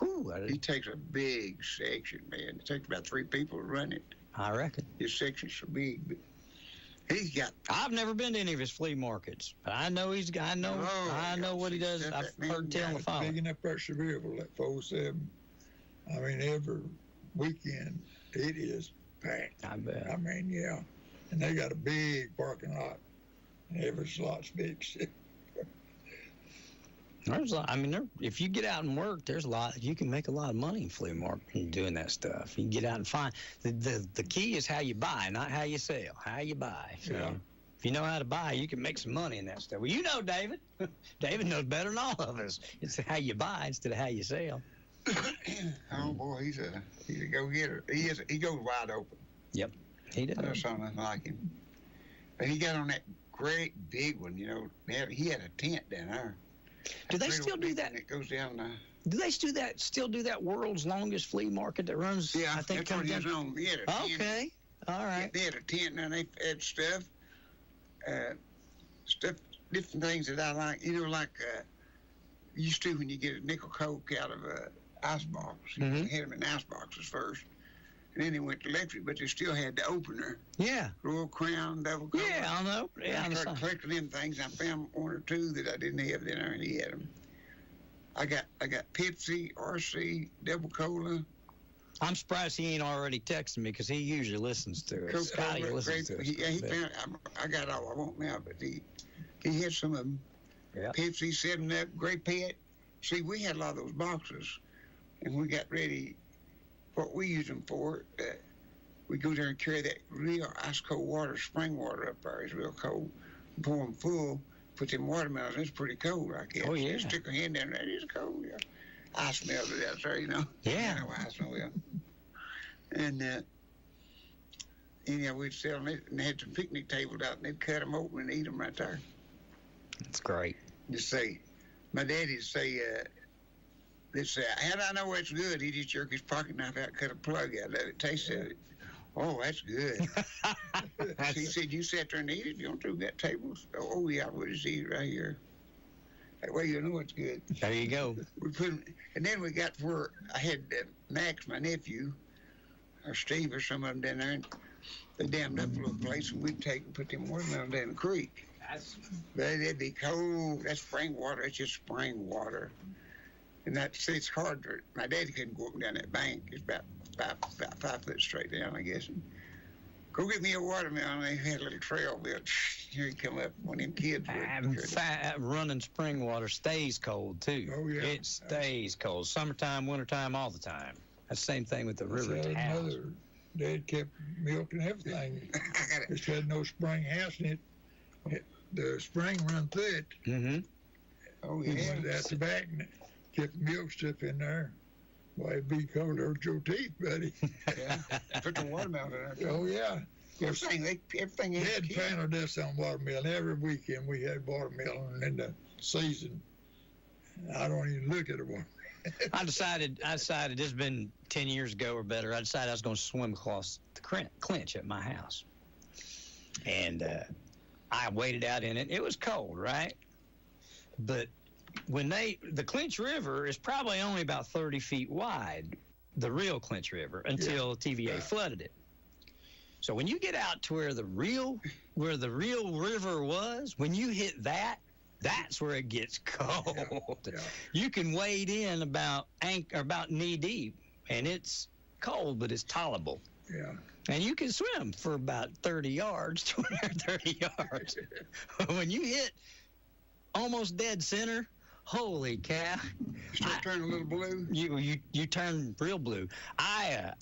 Speaker 4: Ooh,
Speaker 5: He takes a big section, man. It takes about 3 people to run it.
Speaker 4: I reckon.
Speaker 5: His section's so big, but he's got.
Speaker 4: I've never been to any of his flea markets, but I know I know what he does. I've heard tell the
Speaker 6: Big
Speaker 4: following.
Speaker 6: enough there Sevierville, that 407. I mean, every weekend it is packed.
Speaker 4: I bet.
Speaker 6: I mean, yeah. And they got a big parking lot. Every slot's big.
Speaker 4: If you get out and work, there's a lot. You can make a lot of money in flea market doing that stuff. You can get out and find. The key is how you buy, not how you sell. How you buy. So
Speaker 6: Yeah.
Speaker 4: if you know how to buy, you can make some money in that stuff. Well, you know, David. David knows better than all of us. It's how you buy instead of how you sell.
Speaker 5: Oh boy, he's a go-getter. He goes wide open.
Speaker 4: Yep, he does.
Speaker 5: I never saw nothing like him. But he got on that great big one. You know, he had a tent down there.
Speaker 4: Do they still do that?
Speaker 5: It goes down.
Speaker 4: Do they still do that world's longest flea market that runs?
Speaker 5: Yeah,
Speaker 4: I think
Speaker 5: that's what
Speaker 4: comes
Speaker 5: he's
Speaker 4: down.
Speaker 5: on. He had a tent.
Speaker 4: Okay, all right.
Speaker 5: They had a tent and they had stuff, different things that I like. You know, like used to when you get a nickel Coke out of a ice box.
Speaker 4: Mhm.
Speaker 5: They had them in ice boxes first, and then they went to electric, but they still had the opener.
Speaker 4: Yeah.
Speaker 5: Royal Crown, double cover.
Speaker 4: Yeah, I know. Yeah,
Speaker 5: I
Speaker 4: I
Speaker 5: started
Speaker 4: know.
Speaker 5: collecting them things. I found one or two that I didn't have in there, and he had them. I got Pepsi, RC, double cola,
Speaker 4: I'm surprised he ain't already texting me because he usually listens to us. Scotty
Speaker 5: Coca-Cola,
Speaker 4: listens to us.
Speaker 5: he found. I got all I want now, but he had some of them.
Speaker 4: Yeah.
Speaker 5: Pepsi, 7-Up, Great Pet. See, we had a lot of those boxes, and we got ready. What we use them for, we go there and carry that real ice cold water, spring water up there. It's real cold. Pour them full. Put them watermelons. It's pretty cold, I guess.
Speaker 4: Oh, yeah.
Speaker 5: Stick a hand in there. It's cold. Yeah. I smelled it out there, you know.
Speaker 4: Yeah.
Speaker 5: You know, I smell it. And anyhow, we'd sit on it and they had some picnic tables out, and they'd cut them open and eat them right there.
Speaker 4: That's great.
Speaker 5: Just say, my daddy'd say, they'd say, how do I know it's good? He'd just jerk his pocket knife out, cut a plug out of it, taste of it. Oh, that's good. So he said, you sat there and eat it. You don't do that table. Oh, yeah, we'll just eat it right here. That way you know it's good.
Speaker 4: There you go.
Speaker 5: We put 'em, and then we got to where I had Max, my nephew, or Steve, or some of them down there, and they dammed up a little place, and we'd take and put them watermelons down the creek. But it'd be cold. That's spring water. It's just spring water. And it's hard to, my daddy couldn't go up and down that bank. It's about 5 foot straight down, I guess. And go get me a watermelon. They had a little trail built. Here he come up, one of them kids would.
Speaker 4: Running spring water stays cold, too.
Speaker 6: Oh, yeah.
Speaker 4: It stays cold. Summertime, wintertime, all the time. That's the same thing with the river
Speaker 6: That's how
Speaker 4: towns.
Speaker 6: mother, Dad kept milk and everything. It had no spring house in it. The spring run through it.
Speaker 4: Mm-hmm.
Speaker 5: Oh,
Speaker 6: He
Speaker 5: yeah.
Speaker 6: went out the back and kept milk stuff in there. Why, it'd be cold over your teeth, buddy.
Speaker 5: Yeah. Put the watermelon in there.
Speaker 6: Oh, yeah.
Speaker 5: Everything
Speaker 6: Dad pounded us on watermelon. Every weekend we had watermelon in the season. I don't even look at a watermelon.
Speaker 4: I decided it's been 10 years ago or better. I decided I was going to swim across the clinch at my house. And I waded out in it. It was cold, right? But the Clinch River is probably only about 30 feet wide, the real Clinch River, until TVA flooded it. So when you get out to where the real river was, when you hit that, that's where it gets cold.
Speaker 6: Yeah.
Speaker 4: You can wade in about knee deep, and it's cold, but it's tolerable.
Speaker 6: Yeah.
Speaker 4: And you can swim for about 30 yards, 20 or 30 yards. When you hit almost dead center, holy cow!
Speaker 5: Start turning a little blue.
Speaker 4: You turn real blue. I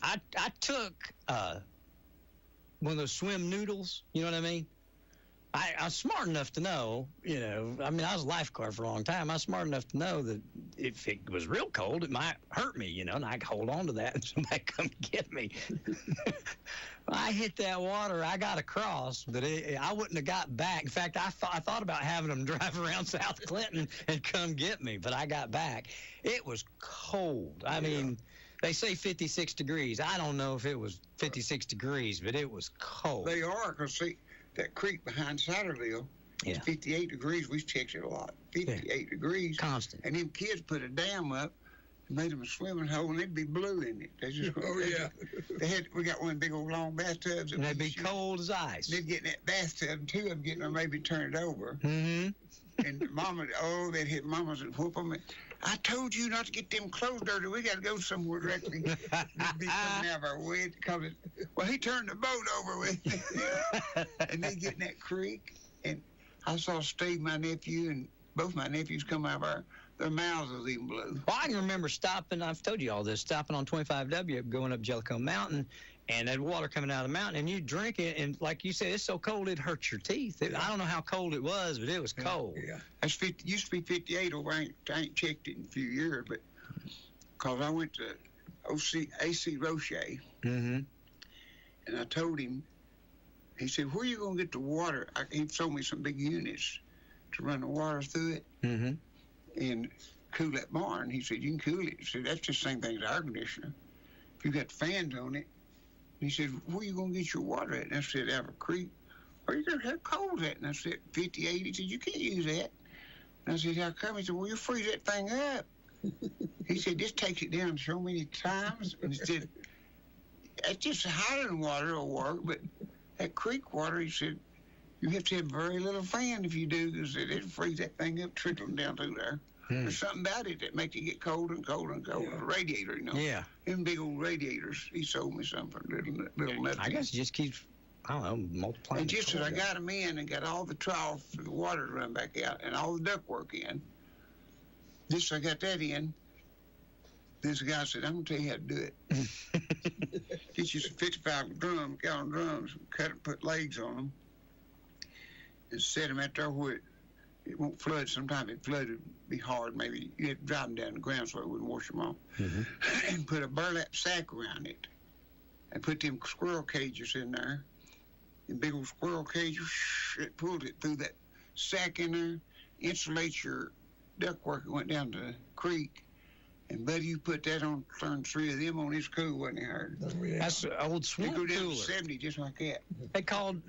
Speaker 4: took one of those swim noodles. You know what I mean? I was smart enough to know, I was a lifeguard for a long time. I was smart enough to know that if it was real cold, it might hurt me, and I could hold on to that and somebody come get me. I hit that water, I got across, but I wouldn't have got back. In fact, I thought about having them drive around South Clinton and come get me, but I got back. It was cold. I mean, they say 56 degrees. I don't know if it was 56 degrees, but it was cold.
Speaker 5: They are, because see, that creek behind Satterville is 58 degrees. We've checked it a lot. 58 degrees.
Speaker 4: Constant.
Speaker 5: And them kids put a dam up and made them a swimming hole, and it'd be blue in it. They just we got one big old long bathtubs.
Speaker 4: And they'd be cold as ice.
Speaker 5: They'd get in that bathtub, and two of them getting them maybe turn it over.
Speaker 4: Mm-hmm.
Speaker 5: And they'd hit mamas and whoop them. I told you not to get them clothes dirty. We got to go somewhere directly. We'd be coming out of our way coming. Well, he turned the boat over with me. And they get in that creek, and I saw Steve, my nephew, and both my nephews come out of their mouths was even blue.
Speaker 4: Well, I can remember stopping, I've told you all this, stopping on 25W, going up Jellicoe Mountain, and that water coming out of the mountain, and you drink it, and like you said, it's so cold it hurts your teeth. I don't know how cold it was, but it was cold.
Speaker 5: Yeah. That's used to be 58 over. I ain't checked it in a few years, but because I went to AC Roche, and I told him, he said, where are you going to get the water? He sold me some big units to run the water through it and cool that barn. He said, you can cool it. He said, that's just the same thing as air conditioner. If you got fans on it. He said, where are you going to get your water at? And I said, out of a creek. Where are you going to have cold at? And I said, 58. He said, you can't use that. And I said, how come? He said, well, you freeze that thing up. He said, this takes it down so many times. And he said, that's just hydrogen water will work, but that creek water, he said, you have to have very little fan if you do, because it'll freeze that thing up, trickling down through there. There's something about it that makes it get colder and colder and colder. Yeah. Radiator, you know. Yeah. Them big old radiators. He sold me some for little nuts.
Speaker 4: I guess it just keeps, I don't know, multiplying.
Speaker 5: And just as I got them in and got all the troughs for the water to run back out and all the ductwork in, just as I got that in, this guy said, I'm going to tell you how to do it. Get you some 55-gallon drums, cut and put legs on them, and set them out there where it won't flood. Sometimes it flooded, be hard. Maybe you have to drive them down the ground so it wouldn't wash them off. And put a burlap sack around it. And put them squirrel cages in there. And big old squirrel cages, it pulled it through that sack in there, insulates your ductwork. It went down to the creek. And buddy, you put that on, turned 3 of them on, it's cool, wasn't it, Howard?
Speaker 4: That's an old swamp cooler.
Speaker 5: They go down to 70 just like that.
Speaker 4: They called,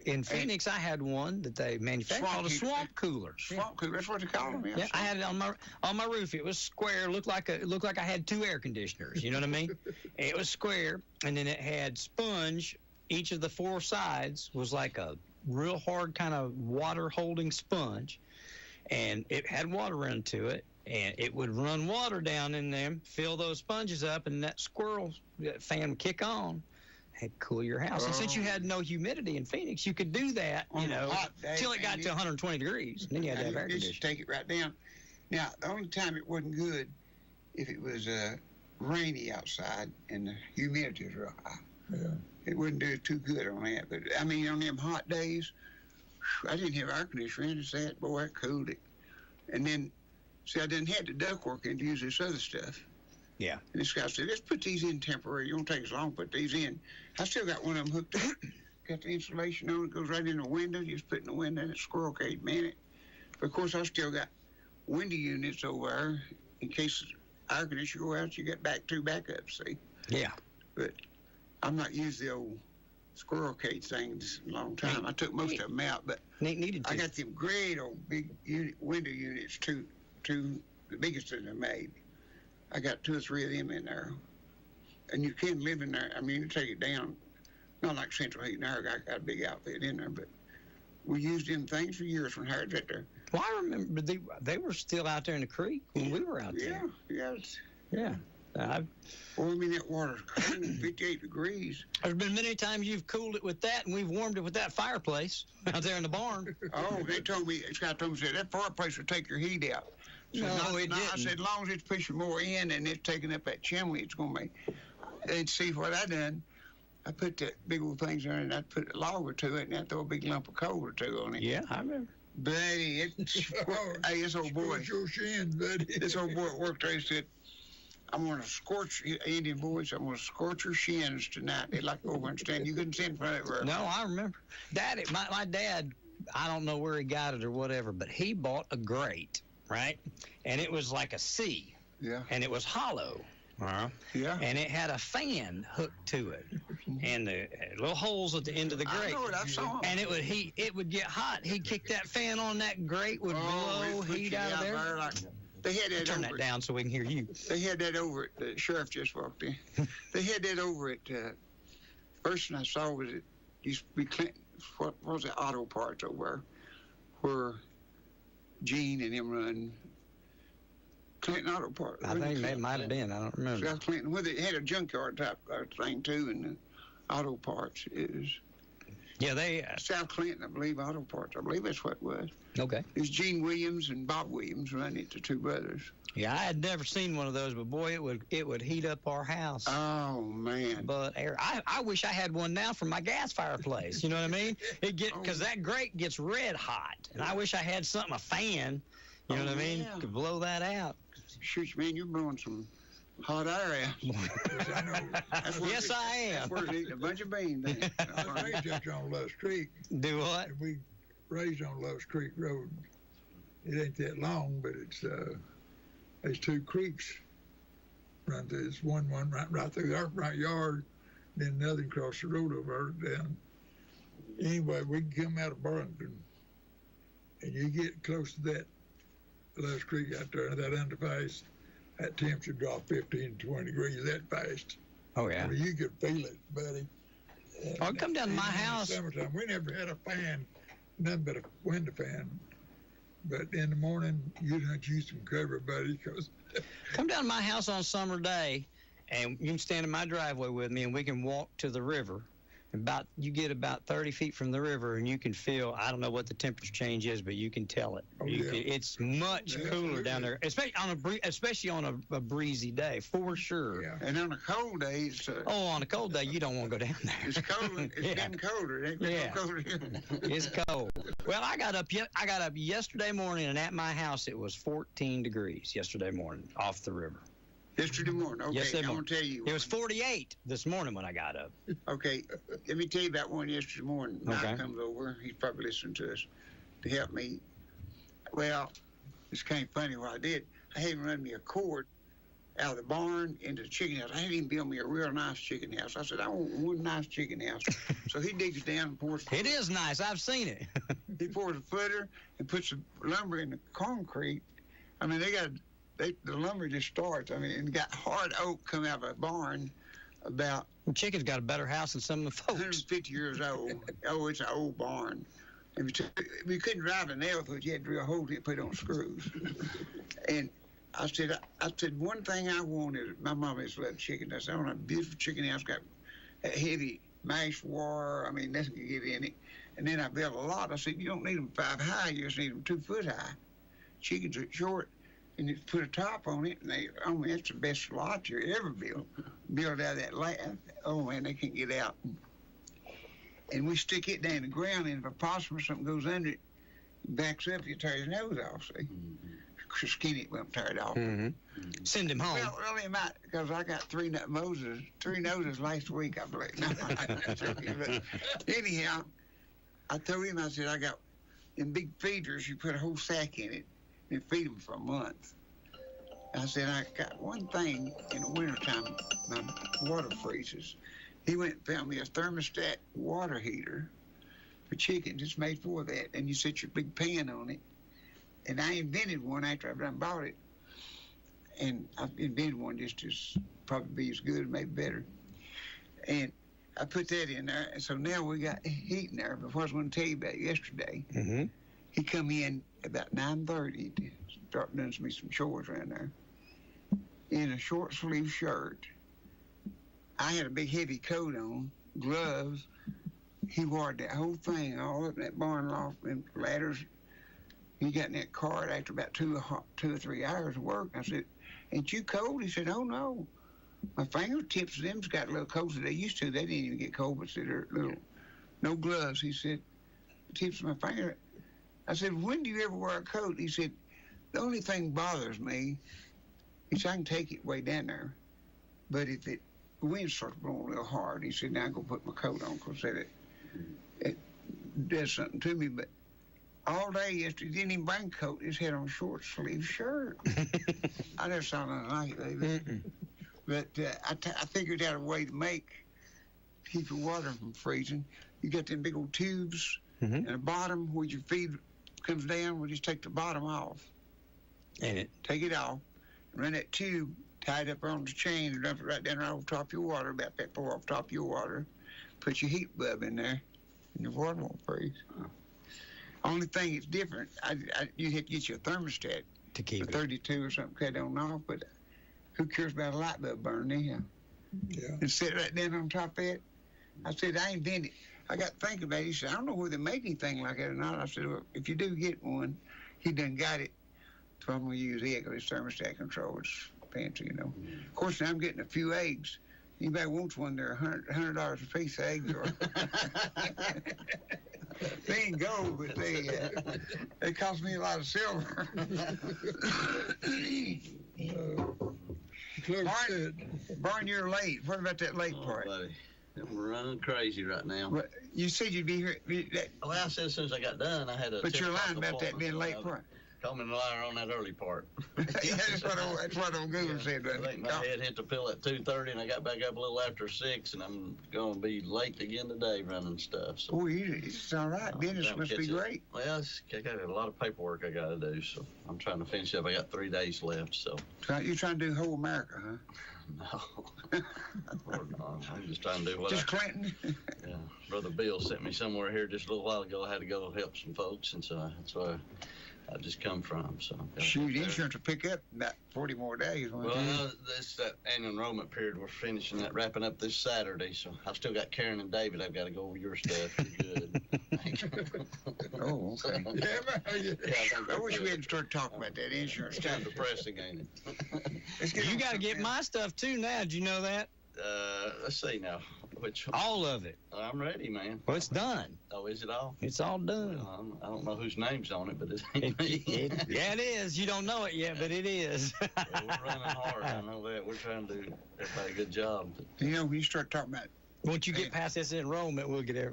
Speaker 4: in Phoenix, I had one that they manufactured called a swamp cooler.
Speaker 5: Swamp cooler, that's what they call them.
Speaker 4: Yeah, I had it on my roof. It was square, looked like I had 2 air conditioners, you know what I mean? It was square, and then it had sponge. Each of the 4 sides was like a real hard kind of water-holding sponge, and it had water run to it. And it would run water down in them, fill those sponges up, and that fan would kick on and cool your house. And since you had no humidity in Phoenix, you could do that, you know, till it got to 120 degrees. And then you had to have air conditioning.
Speaker 5: Just take it right down. Now, the only time it wasn't good if it was rainy outside and the humidity was real high. Yeah. It wouldn't do too good on that. But, I mean, on them hot days, I didn't have air conditioning. Just that, boy, I cooled it. And then, see, I didn't have the ductwork in to use this other stuff.
Speaker 4: Yeah.
Speaker 5: And this guy said, let's put these in temporary. You won't take as long to put these in. I still got one of them hooked up. Got the insulation on it. Goes right in the window. You just put in the window and it's squirrel cage, man. But, of course, I still got window units over there. In case the air conditioner go out, you got 2 backups, see?
Speaker 4: Yeah.
Speaker 5: But I'm not used the old squirrel cage things in a long time. I took most of them out, but I got them great old big window units, two, the biggest that I made. I got 2 or 3 of them in there. And you can live in there. I mean, you take it down. Not like Central Heat and Air. I got a big outfit in there, but we used them things for years when Howard's out there.
Speaker 4: Well, I remember they were still out there in the creek when we were out there. Yeah.
Speaker 5: Well, I mean, that water's cold, 58 degrees.
Speaker 4: There's been many times you've cooled it with that, and we've warmed it with that fireplace out there in the barn.
Speaker 5: Oh, they told me, Scott told me, said, that fireplace will take your heat out. So
Speaker 4: it didn't.
Speaker 5: I said, as long as it's pushing more in and it's taking up that chimney, it's going to make. And see what I done. I put that big old things there, and I put a log or 2 in it, and I throw a big lump of coal or 2 on it.
Speaker 4: Yeah, I remember.
Speaker 5: Buddy, hey, this old boy.
Speaker 6: Your shins, buddy.
Speaker 5: This old boy at work there, he said, I'm going to scorch, Indian boys, I'm going to scorch your shins tonight. They'd like to over and stand. You couldn't sit in front of it very
Speaker 4: No, I remember. Daddy, my dad, I don't know where he got it or whatever, but he bought a grate, right? And it was like a C.
Speaker 5: Yeah.
Speaker 4: And it was hollow.
Speaker 5: Yeah.
Speaker 4: And it had a fan hooked to it, and the little holes at the end of the grate.
Speaker 5: I know it. I saw them.
Speaker 4: And it would get hot. He'd kick that fan on that grate, would blow heat out of there.
Speaker 5: They had that
Speaker 4: Turn that down so we can hear you.
Speaker 5: They had that over at the sheriff just walked in. They had that over at first thing I saw was it used to be Clinton. What was it? Auto parts over there, where Gene and them run Clinton Auto Parts.
Speaker 4: I think it might have been. I don't remember.
Speaker 5: South Clinton, where they had a junkyard type thing too, and the auto parts is.
Speaker 4: Yeah, they.
Speaker 5: South Clinton, I believe, Auto Parts. I believe that's what it was.
Speaker 4: Okay.
Speaker 5: It was Gene Williams and Bob Williams running it, the two brothers.
Speaker 4: Yeah, I had never seen one of those, but boy, it would heat up our house.
Speaker 5: Oh man!
Speaker 4: But I wish I had one now for my gas fireplace. You know what I mean? Because that grate gets red hot, and I wish I had something, a fan. You know what I mean? Could blow that out.
Speaker 5: Shoot, man, you're blowing some hot air out.
Speaker 4: Yes, I am.
Speaker 5: That's where it's eating a bunch of beans.
Speaker 6: I raised up on Love's Creek.
Speaker 4: Do what?
Speaker 6: And we raised on Love's Creek Road. It ain't that long, but it's there's two creeks run through. There's one right through our front yard, then another across the road over down. Anyway, we can come out of Burlington, and you get close to that Love's Creek out there, that underpass, that temperature drop 15 to 20 degrees that fast.
Speaker 4: Oh, yeah.
Speaker 6: I mean, you could feel it, buddy.
Speaker 4: Oh, come down to my house.
Speaker 6: In the summertime, we never had a fan, nothing but a window fan. But in the morning, you'd have to use some cover, buddy, because...
Speaker 4: Come down to my house on a summer day, and you can stand in my driveway with me, and we can walk to the river. You get about 30 feet from the river, and you can feel, I don't know what the temperature change is, but you can tell it.
Speaker 6: Oh,
Speaker 4: It's much cooler down there, especially on a breezy day, for sure.
Speaker 5: Yeah. And on a cold day, it's...
Speaker 4: on a cold day, you don't want to go down there.
Speaker 5: It's cold. It's getting colder. It ain't getting colder here.
Speaker 4: It's cold. Well, I got up yesterday morning, and at my house, it was 14 degrees yesterday morning off the river.
Speaker 5: Yesterday morning. Okay,
Speaker 4: yesterday
Speaker 5: I'm going to tell you.
Speaker 4: It was 48 this morning when I got up.
Speaker 5: Okay, let me tell you about one yesterday morning. Mike comes over. He's probably listening to us to help me. Well, it's kind of funny what I did. I had him run me a cord out of the barn into the chicken house. I had him build me a real nice chicken house. I said, I want one nice chicken house. So he digs down and pours...
Speaker 4: It is nice. I've seen it.
Speaker 5: He pours a footer and puts the lumber in the concrete. I mean, the lumber just starts. I mean, and got hard oak come out of a barn about...
Speaker 4: Chicken's got a better house than some of the folks.
Speaker 5: 150 years old. Oh, it's an old barn. And we couldn't drive a nail through it. You had to drill holes in it, put it on screws. And I said, one thing I wanted, my mom used to love chicken. I said, I want a beautiful chicken house, got a heavy mash wire. I mean, nothing could get in it. And then I built a lot. I said, you don't need them 5 high, you just need them 2 foot high. Chickens are short. And you put a top on it, and that's the best lot you ever built. Built out of that land. Oh, man, they can't get out. And we stick it down the ground, and if a possum or something goes under it, backs up, you tear his nose off, see? Mm-hmm. Skin it won't tear it off.
Speaker 4: Mm-hmm. Send him home.
Speaker 5: Well, really, might, because I got three noses last week, I believe. No, but anyhow, I told him, I said, I got in big feeders, you put a whole sack in it, and feed them for a month. I said, I got one thing in the wintertime, my water freezes. He went and found me a thermostat water heater for chickens. It's made for that. And you set your big pan on it. And I invented one after I've done bought it. And I invented one just to probably be as good, maybe better. And I put that in there. And so now we got heat in there. But what I was going to tell you about yesterday, he come in about 9:30 to start doing me some chores around there in a short sleeve shirt. I had a big heavy coat on, gloves. He wore that whole thing all up in that barn loft and ladders. He got in that cart after about 2 or 3 hours of work. I said, ain't you cold? He said, oh no. My fingertips, them's got a little cold as they used to. They didn't even get cold, but they're little, no gloves. He said, tips of my finger. I said, when do you ever wear a coat? He said, the only thing bothers me is I can take it way down there, but if the wind starts blowing real hard, he said, now I'm going to put my coat on because it does something to me. But all day yesterday, he didn't even bring a coat. He just had on a short sleeve shirt. I never saw nothing like it, baby. But I figured out a way to keep your water from freezing. You got them big old tubes in the bottom where your feed comes down. We'll just take the bottom off. Take it off, run that tube tied up on the chain and dump it right down off top of your water, about that far off top of your water. Put your heat bulb in there, and your water won't freeze. Only thing that's different, you have to get your thermostat
Speaker 4: to keep it.
Speaker 5: 32 or something cut on off, but who cares about a light bulb burning anyhow?
Speaker 6: Yeah.
Speaker 5: And sit right down on top of it. I said, I invented. I got to think about it. He said, I don't know whether they make anything like that or not. I said, well, if you do get one, he done got it. So I'm going to use it because it's thermostat control. It's fancy, you know. Of course, now I'm getting a few eggs. Anybody wants one, they're $100 a piece of eggs. Or they ain't gold, but they cost me a lot of silver. Barn, you're late. What about that late part?
Speaker 7: Buddy, I'm running crazy right now.
Speaker 5: Well, you said you'd be here.
Speaker 7: Well, I said as soon as I got done, I had a.
Speaker 5: But you're lying about that being late part.
Speaker 7: Call me a liar on that early part.
Speaker 5: Yeah, that's what old Google said.
Speaker 7: I think my head hit the pill at 2:30, and I got back up a little after 6, and I'm going to be late again today running stuff. So.
Speaker 5: Oh, it's all right. Business must be great.
Speaker 7: Well, I got a lot of paperwork I got to do, so I'm trying to finish up. I got 3 days left, so.
Speaker 5: You're trying to do whole America, huh?
Speaker 7: No. I'm just trying to do what
Speaker 5: Just Clinton?
Speaker 7: Yeah. Brother Bill sent me somewhere here just a little while ago. I had to go help some folks, and so that's where I just come from. So
Speaker 5: shoot, insurance will pick up in about 40 more days.
Speaker 7: Well, this that annual enrollment period. We're finishing that, wrapping up this Saturday. So I've still got Karen and David. I've got to go over your stuff. You're good.
Speaker 5: Oh, okay.
Speaker 7: Yeah,
Speaker 5: I wish we hadn't started talking about that insurance.
Speaker 7: It's kind of depressing, ain't it?
Speaker 4: You got to get my stuff too now. Did you know that?
Speaker 7: Let's see now. Which
Speaker 4: all of it.
Speaker 7: I'm ready, man.
Speaker 4: Well, it's done.
Speaker 7: Oh, is it all?
Speaker 4: It's all done.
Speaker 7: Well, I don't know whose name's on it, but it ain't me.
Speaker 4: Yeah, it is. You don't know it yet, but it is.
Speaker 7: Well, we're running hard. I know that. We're trying to do everybody a good job.
Speaker 5: You know, when you start talking about.
Speaker 4: Once you get past this enrollment, we'll get there.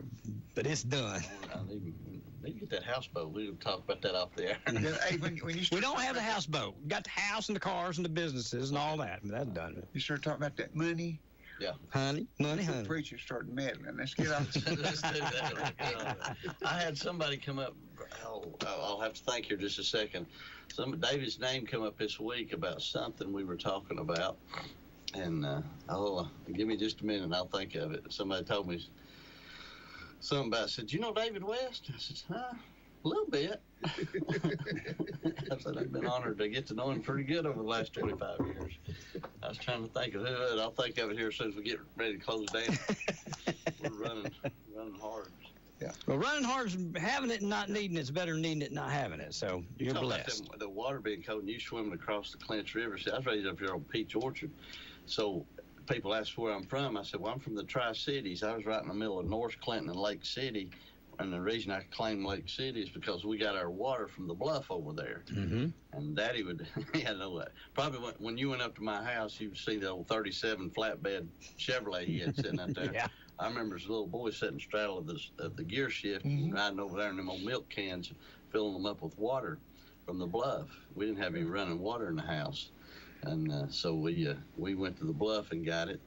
Speaker 4: But it's done.
Speaker 7: I need to get that houseboat. We'll talk about that off the air.
Speaker 5: Hey, when you
Speaker 4: we don't have the houseboat. We got the house and the cars and the businesses and all that. That's done.
Speaker 5: You start talking about that money.
Speaker 7: Yeah.
Speaker 4: Money.
Speaker 5: The preacher started meddling. Let's get off.
Speaker 7: Let's do that. I had somebody come up. I'll have to think here just a second. David's name come up this week about something we were talking about. And give me just a minute and I'll think of it. Somebody told me something about, said, you know David WYSH? I said, huh? A little bit. I said, I've been honored to get to know him pretty good over the last 25 years. I was trying to think of it. I'll think of it here as soon as we get ready to close down. We're running hard.
Speaker 5: Yeah.
Speaker 4: Well, running hard is having it and not needing it. It's better than needing it and not having it. So you're blessed.
Speaker 7: About the water being cold and you swimming across the Clinch River. See, I was raised up here on Peach Orchard. So people ask where I'm from. I said, well, I'm from the Tri-Cities. I was right in the middle of North Clinton and Lake City. And the reason I claim Lake City is because we got our water from the bluff over there.
Speaker 4: Mm-hmm.
Speaker 7: And Daddy would, I know that. Probably when you went up to my house, you would see the old 37 flatbed Chevrolet he had sitting out there.
Speaker 4: Yeah.
Speaker 7: I remember as a little boy sitting straddle of the gear shift, riding over there in them old milk cans, filling them up with water from the bluff. We didn't have any running water in the house. And so we went to the bluff and got it.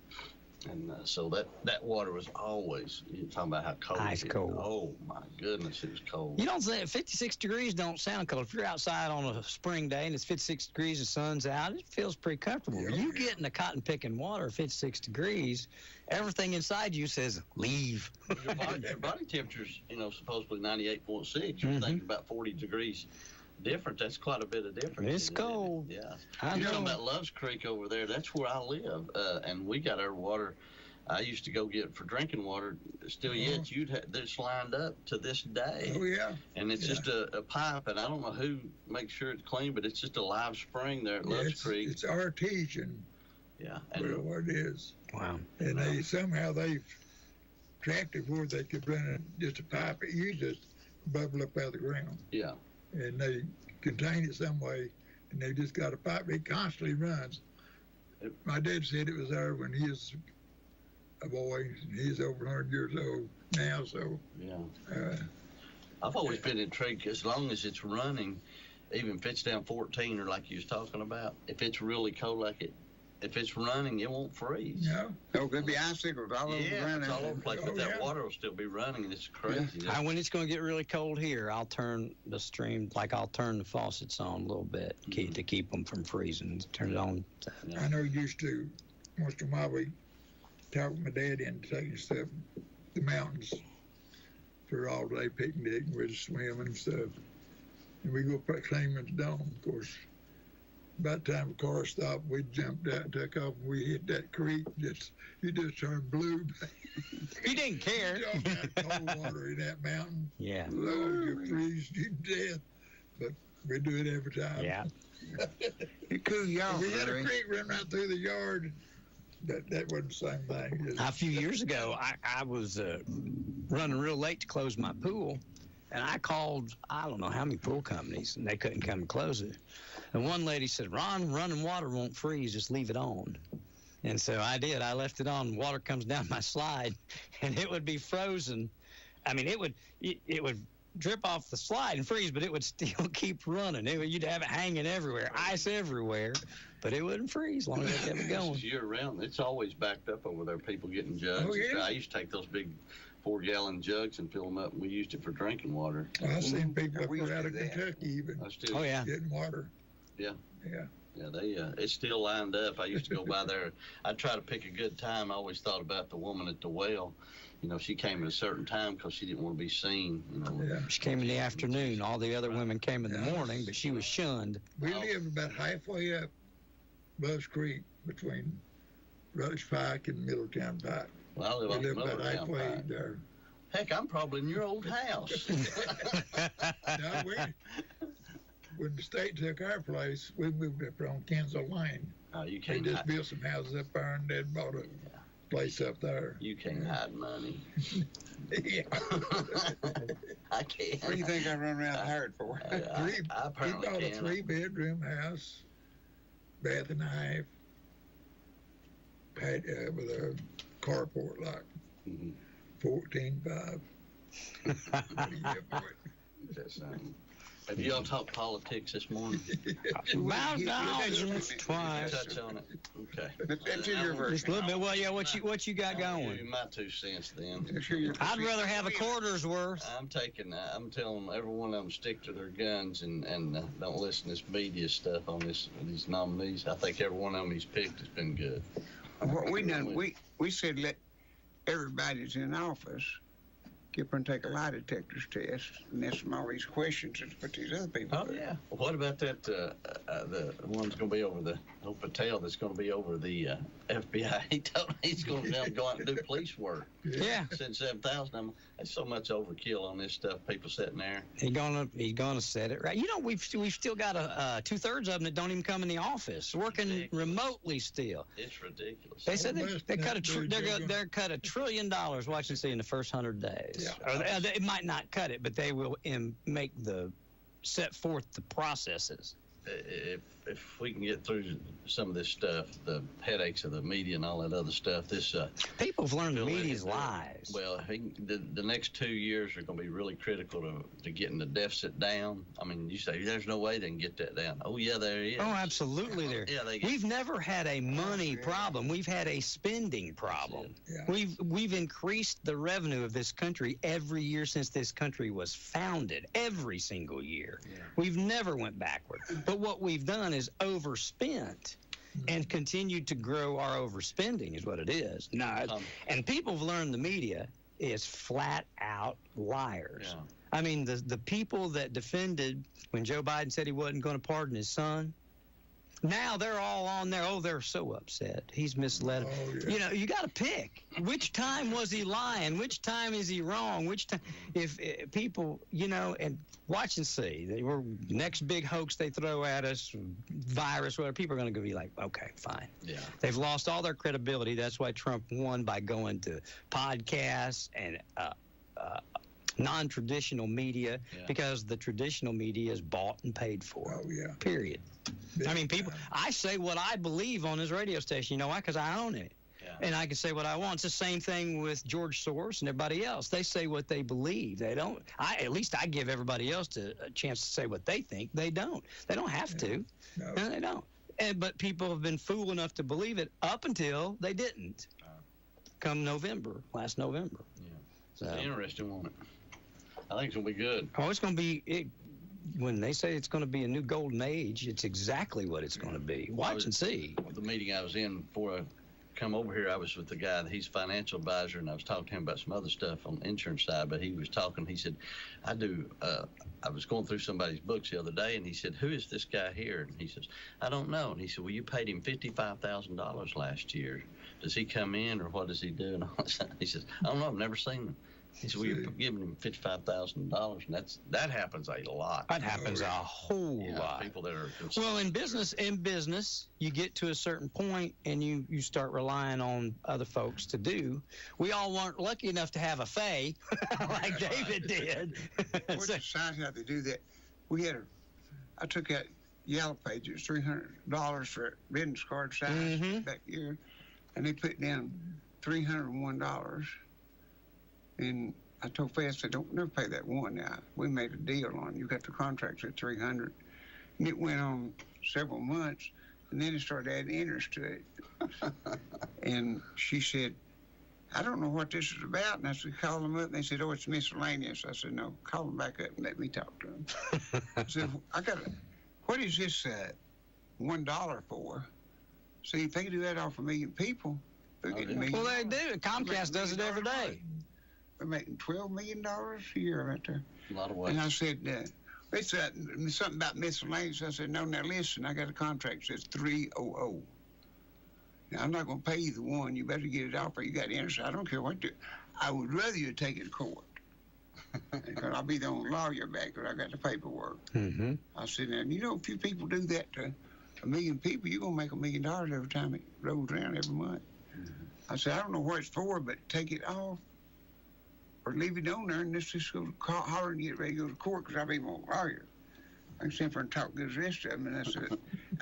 Speaker 7: And so that water was always, you're talking about how cold
Speaker 4: ice
Speaker 7: it is.
Speaker 4: cold.
Speaker 7: Oh, my goodness, it was cold.
Speaker 4: You don't say 56 degrees don't sound cold. If you're outside on a spring day and it's 56 degrees, the sun's out, it feels pretty comfortable.
Speaker 5: Yeah,
Speaker 4: you get in the cotton picking water at 56 degrees, everything inside you says, leave.
Speaker 7: Your body temperature's, supposedly 98.6. You're thinking about 40 degrees different. That's quite a bit of difference.
Speaker 4: It's cold.
Speaker 7: Yeah.
Speaker 4: I
Speaker 7: You're
Speaker 4: know.
Speaker 7: talking about Love's Creek over there. That's where I live. And we got our water. I used to go get for drinking water. Still yet, it's lined up to this day.
Speaker 5: Oh, yeah.
Speaker 7: And it's just a pipe, and I don't know who makes sure it's clean, but it's just a live spring there at Love's Creek.
Speaker 6: It's artesian.
Speaker 7: Yeah.
Speaker 6: And what it is.
Speaker 4: Wow.
Speaker 6: And they've tracked it where they could run just a pipe. It usually just bubble up out of the ground.
Speaker 7: Yeah.
Speaker 6: And they contain it some way, and they just got a pipe. It constantly runs. My dad said it was there when he was a boy. He's over 100 years old now, so.
Speaker 7: Yeah. I've always been intrigued, as long as it's running, even if it's down 14 or like you was talking about, if it's really cold like it, if it's running, it won't freeze.
Speaker 6: No.
Speaker 5: Oh, could be icicles all over the ground.
Speaker 7: It's all over the place, but that water will still be running, and it's crazy. Yeah.
Speaker 4: When it's going to get really cold here, I'll turn the stream, I'll turn the faucets on a little bit to keep them from freezing. Turn it on.
Speaker 6: I know used to, once in a while, we talked my dad into taking stuff the mountains for all day picnic, and we'd swim and stuff. And we go climb at the dome, of course. About the time the car stopped, we jumped out and took off, and we hit that creek. You just turned blue.
Speaker 4: You didn't care.
Speaker 6: You jump out cold water in that mountain.
Speaker 4: Yeah.
Speaker 6: Lord, you freeze you death. But we do it every time.
Speaker 4: Yeah.
Speaker 5: It cool y'all.
Speaker 6: We had a creek run right through the yard. That wasn't the same thing.
Speaker 4: A few years ago, I was running real late to close my pool, and I called, I don't know how many pool companies, and they couldn't come and close it. And one lady said, Ron, running water won't freeze, just leave it on. And so I did. I left it on. Water comes down my slide, and it would be frozen. I mean, it would drip off the slide and freeze, but it would still keep running. You'd have it hanging everywhere, ice everywhere, but it wouldn't freeze as long as it kept going.
Speaker 7: Year-round, it's always backed up over there, people getting jugs.
Speaker 6: Oh, yeah.
Speaker 7: I used to take those big 4-gallon jugs and fill them up, and we used it for drinking water.
Speaker 6: I've seen people
Speaker 5: We used
Speaker 6: out
Speaker 5: to
Speaker 6: of
Speaker 5: do that.
Speaker 6: Kentucky even
Speaker 7: I
Speaker 4: Oh, yeah.
Speaker 6: getting water.
Speaker 7: Yeah.
Speaker 6: Yeah.
Speaker 7: Yeah, it's still lined up. I used to go by there. I'd try to pick a good time. I always thought about the woman at the well. You know, she came at a certain time because she didn't want to be seen. You know.
Speaker 6: Yeah.
Speaker 4: She came in the afternoon. All the other women came in the morning, but she was shunned.
Speaker 6: We live about halfway up Buzz Creek between Rutledge Pike and Middletown Pike.
Speaker 7: Well, I live
Speaker 6: We
Speaker 7: on
Speaker 6: live about
Speaker 7: Middletown
Speaker 6: halfway
Speaker 7: Pike.
Speaker 6: there.
Speaker 7: Heck, I'm probably in your old house.
Speaker 6: Now, when the state took our place, we moved up on Kenzel Lane.
Speaker 7: You
Speaker 6: They
Speaker 7: can't
Speaker 6: just
Speaker 7: hide,
Speaker 6: built some houses up there and they bought a place up there.
Speaker 7: you can't hide money.
Speaker 6: Yeah.
Speaker 7: I can't.
Speaker 5: What do you think I run around hired for?
Speaker 7: I
Speaker 6: We
Speaker 7: apparently
Speaker 6: bought a
Speaker 7: can.
Speaker 6: 3-bedroom house, bath and a half, with a carport like
Speaker 7: Mhm.
Speaker 6: 14.5. What do you get for it?
Speaker 7: That's, have y'all talked politics this morning?
Speaker 4: About
Speaker 5: you-
Speaker 4: thousands
Speaker 5: you-
Speaker 4: twice.
Speaker 7: Touch on it. Okay.
Speaker 5: That's in your version.
Speaker 4: Just a little bit. Well, yeah, what you got
Speaker 7: I'll give you
Speaker 4: going?
Speaker 7: my 2 cents then.
Speaker 5: That's your
Speaker 4: I'd rather have a quarter's worth.
Speaker 7: I'm telling every one of them stick to their guns and don't listen to this media stuff on these nominees. I think every one of them he's picked has been good.
Speaker 5: What we done, we said let everybody that's in office get up and take a lie detectors test and ask them all these questions that put these other people
Speaker 7: Oh
Speaker 5: through.
Speaker 7: yeah. Well, what about that? The one's going to be over the Patel that's going to be over the FBI. He told me he's going to go out and do police work.
Speaker 4: Yeah,
Speaker 7: Said 7,000. That's so much overkill on this stuff. People sitting there.
Speaker 4: he's gonna set it right. You know, we've still got 2/3 of them that don't even come in the office, working
Speaker 7: Ridiculous.
Speaker 4: remotely still.
Speaker 7: It's ridiculous.
Speaker 4: They said
Speaker 6: Well,
Speaker 4: they cut
Speaker 6: that's-
Speaker 4: they're cut $1 trillion watching see in the first 100 days.
Speaker 6: Yeah.
Speaker 4: Or they might not cut it, but they will set forth the processes.
Speaker 7: If we can get through some of this stuff, the headaches of the media and all that other stuff, this
Speaker 4: People have learned the
Speaker 7: Bill
Speaker 4: media's
Speaker 7: Lincoln,
Speaker 4: lies.
Speaker 7: Well, the next 2 years are going to be really critical to getting the deficit down. I mean, you say there's no way they can get that down. Oh yeah, there is.
Speaker 4: Oh, absolutely. There.
Speaker 7: Yeah,
Speaker 4: We've never had a money problem. We've had a spending problem.
Speaker 6: Yeah.
Speaker 4: We've increased the revenue of this country every year since this country was founded. Every single year.
Speaker 7: Yeah.
Speaker 4: We've never went backward. But what we've done is overspent and continued to grow our overspending is what it is. No, and people have learned the media is flat out liars.
Speaker 7: Yeah.
Speaker 4: I mean, the people that defended when Joe Biden said he wasn't going to pardon his son, now they're all on there. Oh, they're so upset. He's misled.
Speaker 6: Oh, yeah.
Speaker 4: You know, you got to pick. Which time was he lying? Which time is he wrong? Which time? If people, you know, and watch and see. We're next big hoax they throw at us, virus, whatever. People are going to be like, okay, fine.
Speaker 7: Yeah.
Speaker 4: They've lost all their credibility. That's why Trump won by going to podcasts and non-traditional media, because the traditional media is bought and paid for.
Speaker 6: Oh, yeah.
Speaker 4: Period. I mean, people. I say what I believe on this radio station. You know why? Because I own it.
Speaker 7: Yeah.
Speaker 4: And I can say what I want. It's the same thing with George Soros and everybody else. They say what they believe. They don't. At least I give everybody else a chance to say what they think. They don't. They don't have to.
Speaker 6: No.
Speaker 4: No, they don't. But people have been fool enough to believe it up until they didn't. Come last November.
Speaker 7: Yeah.
Speaker 4: So,
Speaker 7: Interesting, won't it? I think it's going to be good.
Speaker 4: oh, it's going to be. When they say it's going to be a new golden age, it's exactly what it's going to be. Watch and see.
Speaker 7: The meeting I was in before I come over here, I was with the guy, he's a financial advisor, and I was talking to him about some other stuff on the insurance side, but he was talking, he said, I was going through somebody's books the other day, and he said, who is this guy here? And he says, I don't know. And he said, well, you paid him $55,000 last year. Does he come in, or what does he do? And he says, I don't know, I've never seen him. He said, well, you're giving him $55,000, and that happens a lot.
Speaker 4: That happens a whole lot.
Speaker 7: People that are
Speaker 4: well, in business, you get to a certain point, and you start relying on other folks to do. We all weren't lucky enough to have a Faye like David did.
Speaker 5: We're deciding how to do that. I took out Yellow Pages, $300 for a business card size that year, and they put down $301. And I told Faye, I said, don't never pay that one now. We made a deal on it. You got the contracts at $300. And it went on several months, and then it started adding interest to it. And she said, I don't know what this is about. And I said, call them up. And they said, oh, it's miscellaneous. I said, no, call them back up and let me talk to them. I said, what is this $1 for? See, if they do that off 1 million people, they're getting million.
Speaker 4: Well, they do. Comcast does it every day.
Speaker 5: They're making $12 million a year right there.
Speaker 7: A lot of ways.
Speaker 5: And I said, they said something about miscellaneous. I said, no, now listen, I got a contract that says 300. Now, I'm not going to pay you the one. You better get it off or you got interest. I don't care what you do. I would rather you take it to court. Because I'll be the only lawyer back because I got the paperwork. I said, now, you know, if you people do that to 1 million people, you're going to make $1 million every time it rolls around every month. I said, I don't know what it's for, but take it off. Or leave it on there and let's just go holler and get ready to go to court because I'll be more lawyer. I can sit there and talk good as the rest of them. And I said,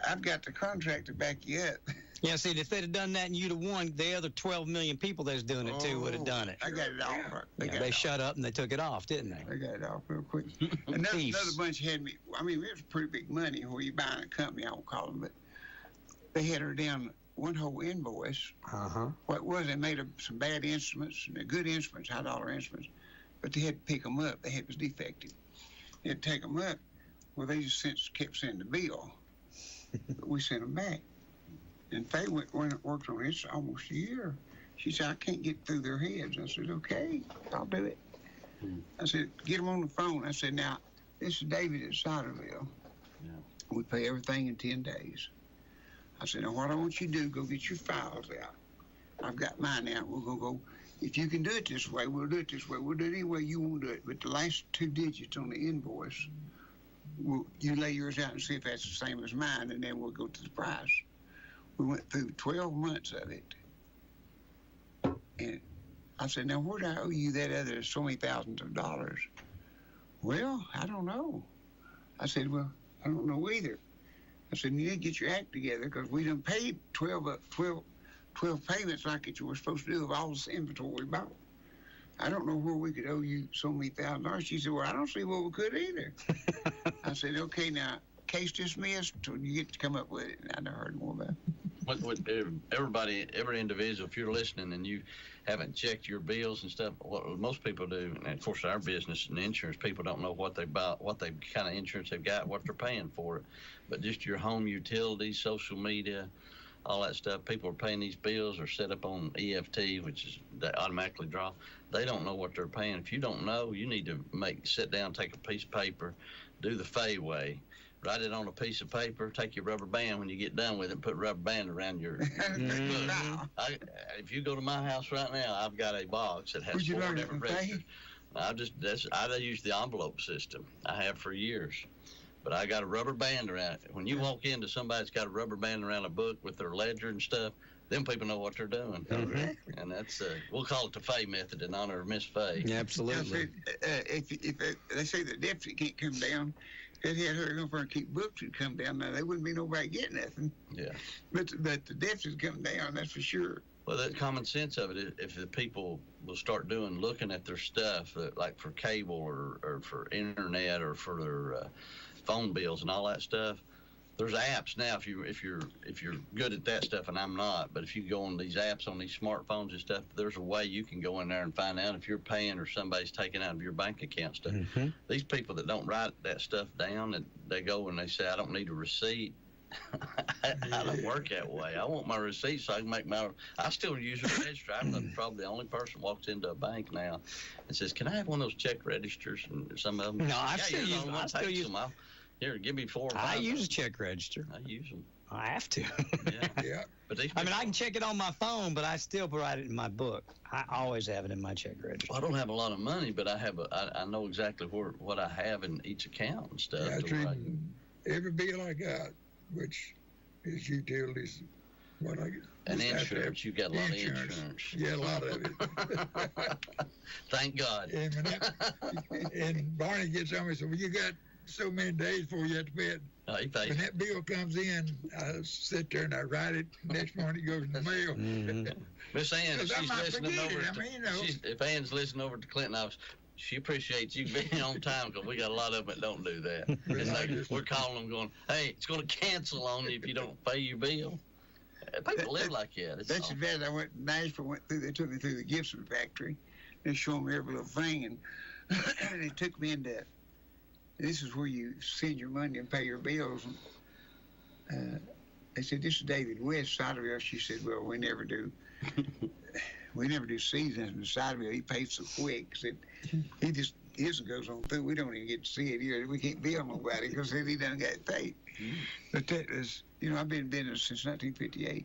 Speaker 5: I've got the contract to back you up.
Speaker 4: Yeah, see, if they'd have done that and you'd have won, the other 12 million people that's doing it too would have done it.
Speaker 5: I got it off.
Speaker 4: They shut up and they took it off, didn't they?
Speaker 5: They got it off real quick. Another bunch had me, I mean, it was pretty big money where you buying a company, I won't call them, but they had her down one whole invoice. What was they made of some bad instruments and good instruments, $high instruments, but they had to pick them up. It was defective. They had to take them up. Well, they just kept sending the bill. But we sent them back. And Faye worked on this almost a year. She said, I can't get through their heads. I said, okay, I'll do it. I said, get them on the phone. I said, now, this is David at Sodderville. We pay everything in 10 days. I said, now what I want you to do, go get your files out. I've got mine out. We're going to go, if you can do it this way, we'll do it this way. We'll do it any way you want to do it. But the last 2 digits on the invoice, you lay yours out and see if that's the same as mine, and then we'll go to the price. We went through 12 months of it. And I said, now where do I owe you that other so many thousands of dollars? Well, I don't know. I said, well, I don't know either. I said, you need to get your act together because we done paid 12 payments like you were supposed to do of all this inventory we bought. I don't know where we could owe you so many $1,000. She said, well, I don't see where we could either. I said, okay, now, case dismissed until you get to come up with it. And I never heard more about it.
Speaker 7: Everybody, every individual, if you're listening and you haven't checked your bills and stuff, what most people do, and of course our business and insurance, people don't know what they buy, what they kind of insurance they've got, what they're paying for it. But just your home utilities, social media, all that stuff, people are paying these bills or set up on EFT, which is they automatically draw. They don't know what they're paying. If you don't know, you need to sit down, take a piece of paper, do the Faye way. Write it on a piece of paper, take your rubber band when you get done with it, and put a rubber band around your book. If you go to my house right now, I've got a box that has 4 different registers. I use the envelope system. I have for years. But I got a rubber band around it. When you walk into somebody that's got a rubber band around a book with their ledger and stuff, them people know what they're doing. And that's, we'll call it the Faye method in honor of Miss Faye.
Speaker 4: Yeah, absolutely.
Speaker 5: If they say the deficit can't come down, if they had her over and keep books would come down, now there wouldn't be nobody getting nothing.
Speaker 7: Yeah.
Speaker 5: But the deficit's coming down, that's for sure.
Speaker 7: Well, the common sense of it, if the people will start looking at their stuff, like for cable or for internet or for their phone bills and all that stuff, there's apps now. If you're good at that stuff, and I'm not, but if you go on these apps on these smartphones and stuff, there's a way you can go in there and find out if you're paying or somebody's taking out of your bank account stuff. These people that don't write that stuff down, that they go and they say, I don't need a receipt. I don't work that way. I want my receipt so I can make my. I still use a register. I'm probably the only person walks into a bank now and says, "Can I have one of those check registers?" And some of them.
Speaker 4: No, I still use
Speaker 7: them. Here, give me 4 or 5.
Speaker 4: I use a check register.
Speaker 7: I use them.
Speaker 4: I have to.
Speaker 6: Yeah.
Speaker 7: But
Speaker 4: I mean, I can check it on my phone, but I still write it in my book. I always have it in my check register.
Speaker 7: Well, I don't have a lot of money, but I know exactly what I have in each account and stuff.
Speaker 6: Yeah, I treat every bill I got, which is utilities, what I get.
Speaker 7: And insurance. You got a lot of insurance.
Speaker 6: Yeah, a lot of it.
Speaker 7: Thank God.
Speaker 6: And Barney gets on me and says, well, you got so many days before you have to pay it. When that bill comes in, I sit there and I write it. Next morning it goes in the mail.
Speaker 7: Miss Ann, if she's listening if Ann's listening over to Clinton office, she appreciates you being on time because we got a lot of them that don't do that. It's like we're calling them going, hey, it's going to cancel on you if you don't pay your bill. People live like that.
Speaker 5: That's the bad. I went to Nashville, they took me through the Gibson factory. They showed me every little thing, and they took me into, this is where you send your money and pay your bills. And they said, this is David WYSH side of it. She said, well, we never do. We never do seasons in the side of it. He pays so quick. Said, he just, his goes on through. We don't even get to see it here. We can't bill nobody because he done got paid. But that was, I've been in business since 1958.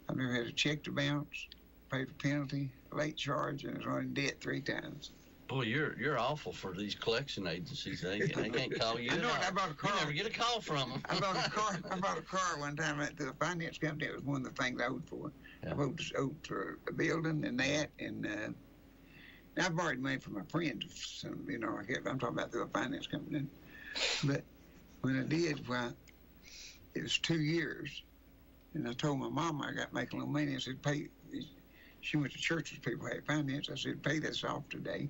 Speaker 5: I've never had a check to bounce, paid a penalty, late charge, and was running debt 3 times.
Speaker 7: Boy, you're awful for these collection agencies. They can't call you.
Speaker 5: I know. I bought a car.
Speaker 7: You never get a call from them.
Speaker 5: I bought a car one time to the finance company. It was one of the things I owed for.
Speaker 7: Yeah.
Speaker 5: I owed for a building and that, and I borrowed money from my friends. I'm talking about through a finance company. But when I did, it was 2 years, and I told my mom I got making a little money. I said, pay. She went to church with people who had finance. I said, pay this off today.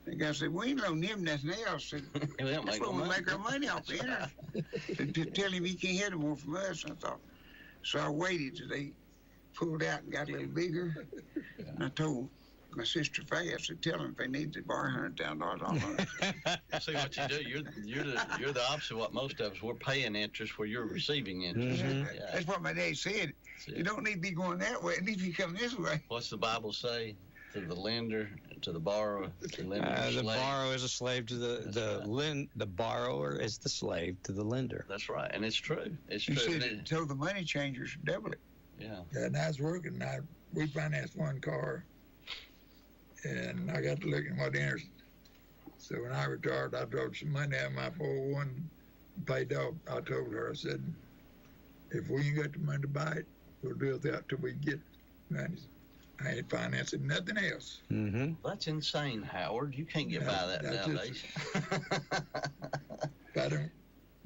Speaker 5: The guy said, we ain't loaning him nothing else. I said, that's what we make our money off the interest. To tell him he can't have no more from us. I thought. So I waited till they pulled out and got a little bigger. And I told my sister Faye, I said, tell them if they need to borrow $100,000, I'll loan it.
Speaker 7: See what you do. You're the opposite of what most of us. We're paying interest where you're receiving interest.
Speaker 5: Mm-hmm. Yeah. That's what my dad said. You don't need to be going that way. It needs to be coming this way.
Speaker 7: What's the Bible say? To the lender, to the borrower, the lender,
Speaker 4: the borrower is a slave to the borrower is the slave to the lender.
Speaker 7: That's right, and it's true. It's
Speaker 5: true.
Speaker 7: He
Speaker 5: said told the money changers to double it.
Speaker 7: Yeah.
Speaker 6: And I was working. We financed one car, and I got to looking what interest. So when I retired, I drove some money out of my 401, paid off. I told her, I said, if we ain't got the money to buy it, we'll do it till we get money. I ain't financing nothing else.
Speaker 4: Mm-hmm.
Speaker 7: That's insane, Howard. You can't get by that nowadays.
Speaker 6: If I don't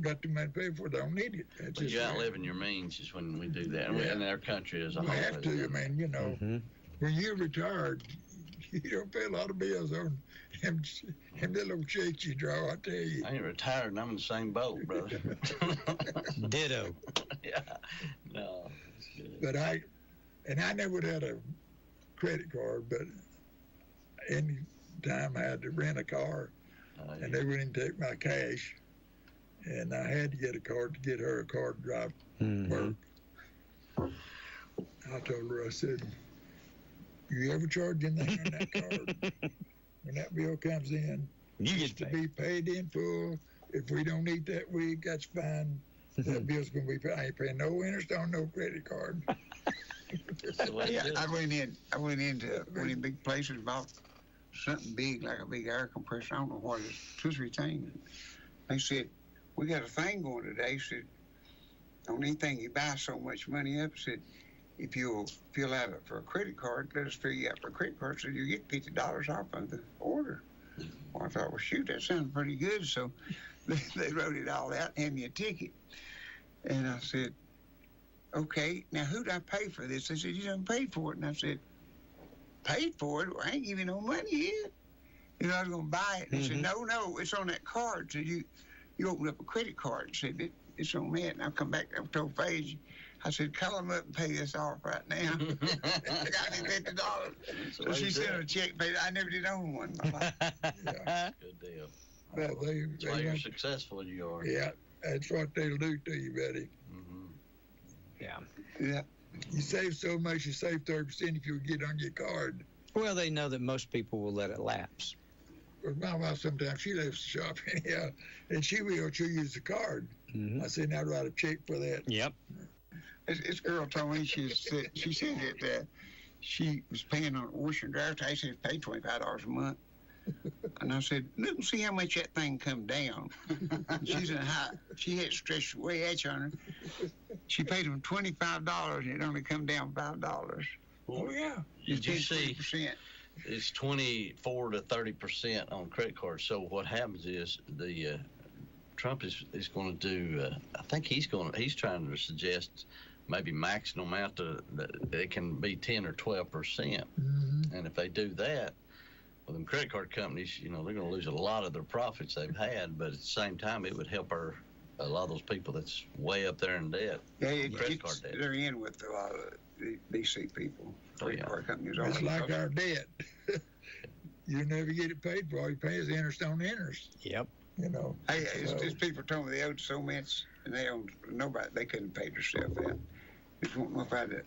Speaker 6: got the money to pay for it, I don't need it.
Speaker 7: But you're outliving your means is when we do that. And in our country as a whole.
Speaker 6: We have to. I mean, when you're retired, you don't pay a lot of bills on them little checks you draw, I tell you.
Speaker 7: I ain't retired and I'm in the same boat, brother.
Speaker 4: Ditto.
Speaker 7: Yeah. No, that's good.
Speaker 6: But I never had a credit card, but any time I had to rent a car, and they wouldn't take my cash, and I had to get a card to get her a car to drive work. I told her, I said, you ever charge anything on that card? When that bill comes in,
Speaker 4: you
Speaker 6: get to be paid in full. If we don't eat that week, that's fine. That bill's going to be paid. I ain't paying no interest on no credit card.
Speaker 5: I went into one of the big places, bought something big, like a big air compressor. I don't know what it is, 2 or 3 things. They said, we got a thing going today. They said, on anything you buy so much money up, said, if you'll fill out for a credit card, let us fill you out for a credit card so you get $50 off of the order. Well, I thought, well, shoot, that sounds pretty good. So they wrote it all out and handed me a ticket. And I said, okay, now who'd I pay for this? They said, you done paid for it. And I said, paid for it? Well, I ain't giving you no money yet. I was going to buy it. They said, no, it's on that card. So you open up a credit card and said, it's on that. And I come back, I told Paige, I said, call them up and pay this off right now. I got me $50. So she sent her a check, paid. I never did own one in my life.
Speaker 7: Good deal.
Speaker 6: Well,
Speaker 7: That's why you're successful, you are.
Speaker 6: Yeah. That's what they'll do to you, buddy.
Speaker 7: Mm-hmm.
Speaker 4: Yeah.
Speaker 6: You save so much, you save 30% if you get on your card.
Speaker 4: Well, they know that most people will let it lapse.
Speaker 6: But my wife, sometimes she leaves the shop anyhow, and she'll use the card.
Speaker 4: Mm-hmm.
Speaker 6: I said, now write a check for that.
Speaker 4: Yep.
Speaker 5: This girl told me she said that she was paying on washer and dryer. I said pay $25 a month, and I said, look and see how much that thing come down. She's in high. She had stretched way edge on her. She paid them $25, and it only come down $5.
Speaker 6: Oh yeah.
Speaker 7: Did you see?
Speaker 5: 20%.
Speaker 7: It's 24 to 30% on credit cards. So what happens is the Trump is going to do. I think he's trying to suggest maybe maximum amount that it can be 10 or 12%.
Speaker 6: Mm-hmm.
Speaker 7: And if they do that, well, them credit card companies, they're going to lose a lot of their profits they've had. But at the same time, it would help a lot of those people that's way up there in debt.
Speaker 5: Yeah,
Speaker 7: credit card debt.
Speaker 5: They're in with a lot of the DC people. Credit card companies.
Speaker 6: It's like our debt. You never get it paid for. All you pay is interest on interest.
Speaker 4: Yep.
Speaker 5: Hey, these people told me they owed so much, and they owed nobody. They couldn't pay themselves out. They won't know if I had to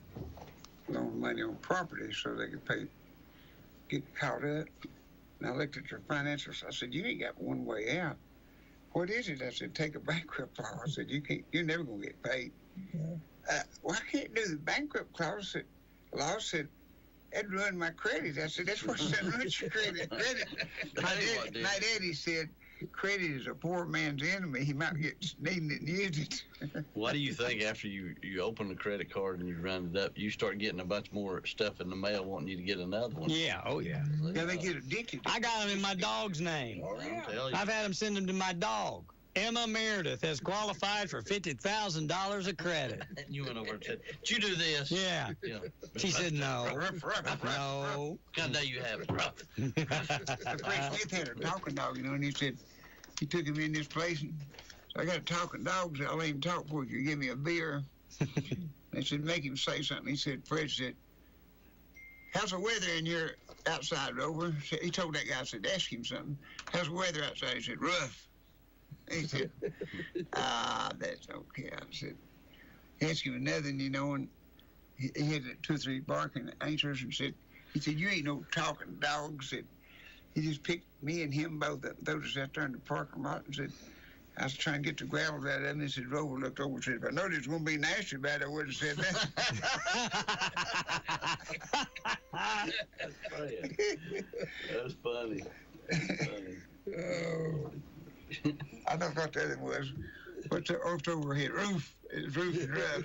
Speaker 5: loan money on property so they could get caught up. And I looked at their financials. I said, "You ain't got one way out. What is it?" I said, "Take a bankrupt clause." I said, "You're never gonna get paid."
Speaker 6: Yeah.
Speaker 5: Well, I can't do the bankrupt clause. The law said, that'd ruin my credit. I said, that's what ruins your credit. My daddy said, credit is a poor man's enemy. He might get needing it and use it.
Speaker 7: What do you think after you open the credit card and you run it up, you start getting a bunch more stuff in the mail wanting you to get another one?
Speaker 4: Yeah. Oh, yeah.
Speaker 5: Yeah, they get addicted.
Speaker 4: I got them in my dog's name.
Speaker 6: Oh, yeah.
Speaker 4: I've had them send them to my dog. Emma Meredith has qualified for $50,000 of credit.
Speaker 7: And you went over and said, did you do this?
Speaker 4: Yeah. She said no. No.
Speaker 7: What kind of day you having?
Speaker 5: Fred Smith had a talking dog, and he said, he took him in this place, and so I got a talking dog, so I'll let him talk for you. You give me a beer. They said, make him say something. He said, Fred said, how's the weather in your outside, Rover? He told that guy, I said, ask him something. How's the weather outside? He said, rough. He said, that's okay. I said, ask him another, and and he had 2 or 3 barking answers, and said, he said, you ain't no talking dog. Said, he just picked me and him both up, threw us out there in the parking lot, and said, I was trying to get the gravel out of him, and he said, Rover looked over and said, if I knew it was going to be nasty about it, I would have said that.
Speaker 7: That's funny.
Speaker 6: Oh.
Speaker 5: I don't know what the other was. What's the overhead roof? It's roof and rough.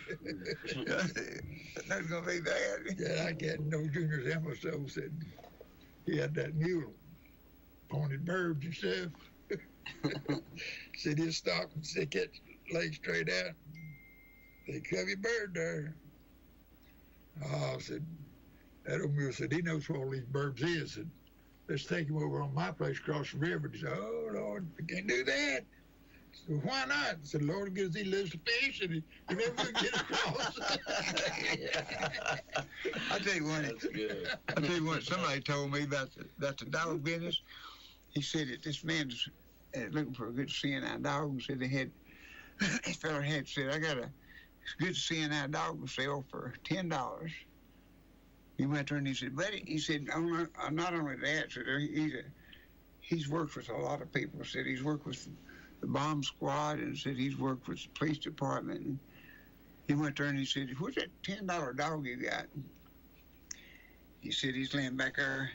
Speaker 5: That's going to be bad.
Speaker 6: Yeah, I can't know Junior's Emma so said he had that mule, pointed birds and stuff. Said he'd stop and stick it leg straight out. They cover your bird there. Oh, I said, that old mule said, he knows where all these birds is. Said, let's take him over on my place across the river. He said, oh, Lord, we can't do that. I said, why not? I said, Lord, because he lives to fish and he never going to get across.
Speaker 5: I'll tell you what, somebody told me about the dog business. He said that this man's looking for a good CNI dog, and said this fella had said, I got a good CNI dog to sell for $10. He went there and he said, buddy, he said, not only that, said, he's worked with a lot of people. Said he's worked with the bomb squad, and said he's worked with the police department. And he went there and he said, what's that $10 dog you got? He said, he's laying back there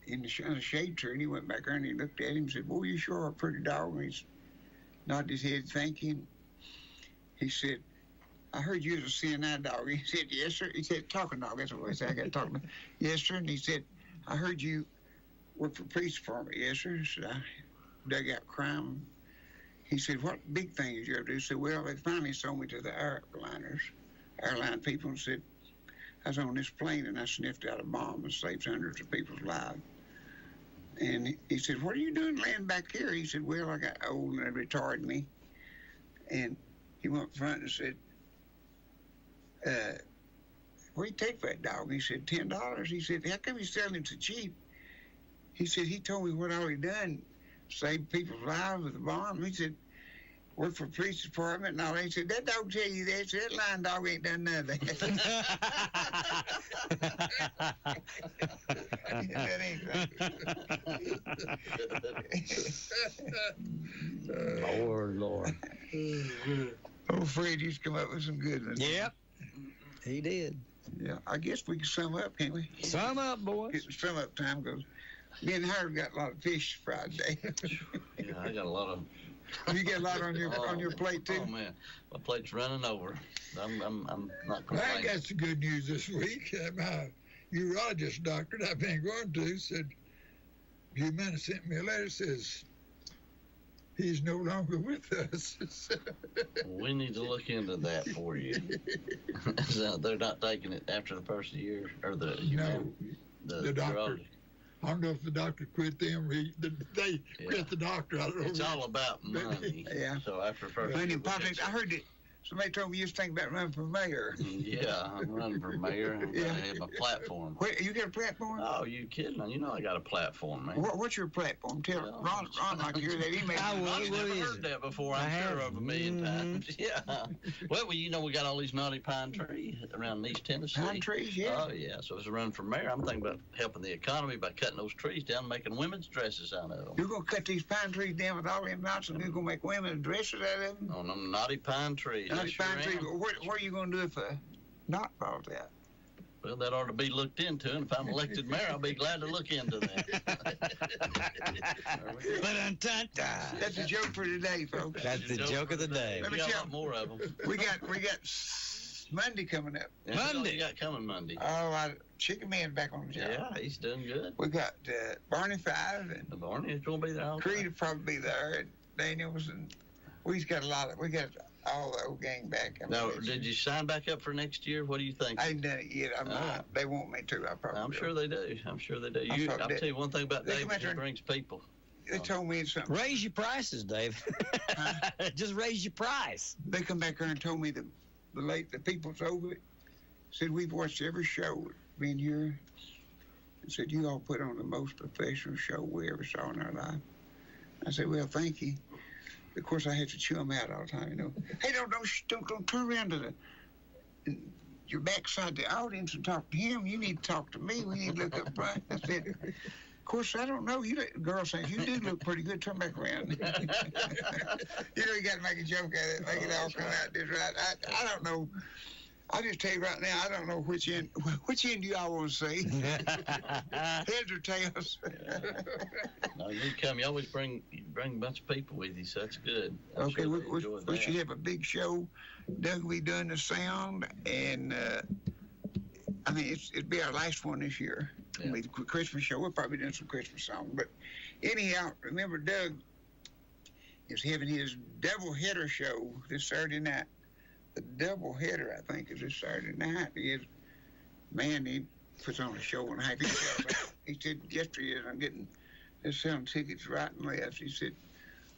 Speaker 5: in the shade tree, and he went back there and he looked at him and said, boy, you sure are a pretty dog. And he nodded his head thinking. He said, I heard you was a CNI dog. He said, yes, sir. He said, talking dog. That's what I said. I got talking. Yes, sir. And he said, I heard you work for the police department. Yes, sir. I said, I dug out crime. He said, what big thing did you ever do? He said, well, they finally sold me to the airline people, and said, I was on this plane and I sniffed out a bomb and saved hundreds of people's lives. And he said, what are you doing laying back here? He said, well, I got old and they retarded me. And he went up front and said, what do you take for that dog? He said, $10. He said, how come you selling him so cheap? He said, he told me what all he done, saved people's lives with the bomb. He said, worked for the police department and all. He said, that dog tell you that. He said, that lying dog ain't done nothing. That ain't right.
Speaker 4: Lord.
Speaker 5: Old Fred used to come up with some good ones.
Speaker 4: Yep, he did.
Speaker 5: Yeah, I guess we can sum up, can't we?
Speaker 4: Sum up, boys.
Speaker 5: It's sum up time because me and Howard got a lot of fish Friday.
Speaker 7: Yeah, I got a lot of.
Speaker 5: You get a lot on your plate too.
Speaker 7: Oh man, my plate's running over. I'm not
Speaker 6: I
Speaker 7: complaining.
Speaker 6: got some good news this week. My urologist doctor that I've been going to said, a few minutes sent me a letter says he's no longer with us.
Speaker 7: We need to look into that for you. So they're not taking it after the first year or the
Speaker 6: the doctor.
Speaker 7: urology.
Speaker 6: I don't know if the doctor quit them or they quit the doctor. I don't know.
Speaker 7: It's all about money.
Speaker 5: Yeah.
Speaker 7: So after the first
Speaker 5: Money
Speaker 7: year,
Speaker 5: in politics. I heard that somebody told me you was thinking about running for mayor.
Speaker 7: Yeah, I'm running for mayor. I have a platform.
Speaker 5: Wait, you got a platform?
Speaker 7: Oh, you kidding? You know I got a platform, man.
Speaker 5: What's your platform? Tell
Speaker 7: Well,
Speaker 5: Ron like to hear that. He may
Speaker 7: I've never heard that before. I'm sure of a million times. Yeah. Well, we got all these naughty pine trees around East Tennessee.
Speaker 5: Pine trees, yeah.
Speaker 7: Oh, yeah. So as a run for mayor, I'm thinking about helping the economy by cutting those trees down and making women's dresses out of them.
Speaker 5: You're going to cut these pine trees down with all them knots and you're going to make women's dresses out of them?
Speaker 7: On them naughty pine trees.
Speaker 5: Naughty
Speaker 7: Sure
Speaker 5: pine trees.
Speaker 7: am.
Speaker 5: What are you going to do if not all that?
Speaker 7: Well, that ought to be looked into, and if I'm elected mayor, I'll be glad to look into that.
Speaker 5: That's a joke for today, folks.
Speaker 4: That's the joke of the day.
Speaker 5: Let
Speaker 7: We
Speaker 5: me
Speaker 7: got a
Speaker 5: tell
Speaker 7: lot more of them.
Speaker 5: We got Monday coming up.
Speaker 7: Yeah, what
Speaker 4: Monday.
Speaker 7: you got coming Monday?
Speaker 5: Oh, Chicken Man back on the job.
Speaker 7: Yeah, he's doing good.
Speaker 5: We got Barney Five and
Speaker 7: The Barney is going to be there all the
Speaker 5: Creed
Speaker 7: time.
Speaker 5: will probably be there, and Daniels, and we got all the old gang back.
Speaker 7: Now, did you sign back up for next year? What do you think?
Speaker 5: I ain't done it yet. They want me to. I probably
Speaker 7: I'm
Speaker 5: will.
Speaker 7: sure they do. I'm sure they do.
Speaker 5: I thought
Speaker 7: I'll
Speaker 5: that-
Speaker 7: tell you one thing about
Speaker 5: They
Speaker 7: David,
Speaker 5: come out
Speaker 7: he
Speaker 5: there-
Speaker 7: brings people.
Speaker 5: They told me something.
Speaker 4: Raise your prices, Dave. Just raise your price.
Speaker 5: They come back there and told me the people's over it said we've watched every show being here and said you all put on the most professional show we ever saw in our life. I said, well, thank you. Of course, I had to chew them out all the time, you know. Hey, don't turn around to your backside the audience and talk to him. You need to talk to me. We need to look up front. I said, of course, I don't know. The girl says, you do look pretty good. Turn back around. You know, you got to make a joke at it, make it all come out just right. I don't know. I'll just tell you right now, I don't know which end do y'all want to see. Heads or tails.
Speaker 7: No, you come. You always bring a bunch of people with you, so that's good. I'm
Speaker 5: Okay,
Speaker 7: sure they enjoy
Speaker 5: we
Speaker 7: that.
Speaker 5: should have a big show. Doug will be doing the sound, and I mean, it'll be our last one this year.
Speaker 7: Yeah.
Speaker 5: It'll be the Christmas show. We'll probably do some Christmas songs. But anyhow, remember Doug is having his double-header show this Saturday night. The double-header, I think, is this Saturday night. He puts on a show and a half. He said yesterday, they're selling tickets right and left. He said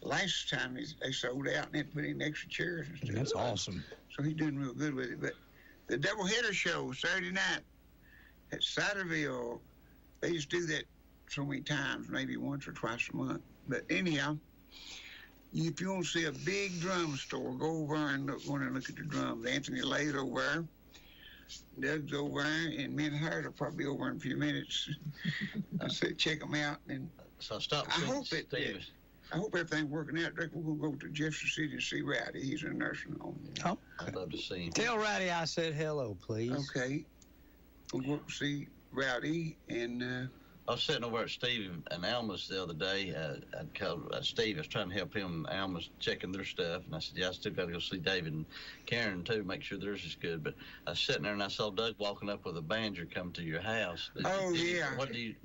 Speaker 5: last time they sold out and they put in extra chairs and stuff.
Speaker 4: That's awesome.
Speaker 5: So he's doing real good with it. But the double-header show Saturday night at Ciderville, they just do that so many times, maybe once or twice a month. But anyhow, if you want to see a big drum store, go over and look at the drums. Anthony Lay's over there. Doug's over there, and me and Howard will probably be over in a few minutes. I said check them out. And
Speaker 7: So stop.
Speaker 5: I hope
Speaker 7: Steve.
Speaker 5: I hope everything's working out. Rick, we're going to go to Jefferson City and see Rowdy. He's in a nursing home.
Speaker 4: Oh.
Speaker 7: I'd love to see him.
Speaker 4: Tell Rowdy I said hello, please.
Speaker 5: Okay. We'll go up to see Rowdy, and
Speaker 7: I was sitting over at Steve and Alma's the other day. I'd called Steve. I was trying to help him. Alma's checking their stuff, and I said, "Yeah, I still got to go see David and Karen too, make sure theirs is good." But I was sitting there and I saw Doug walking up with a banjo come to your house. Did he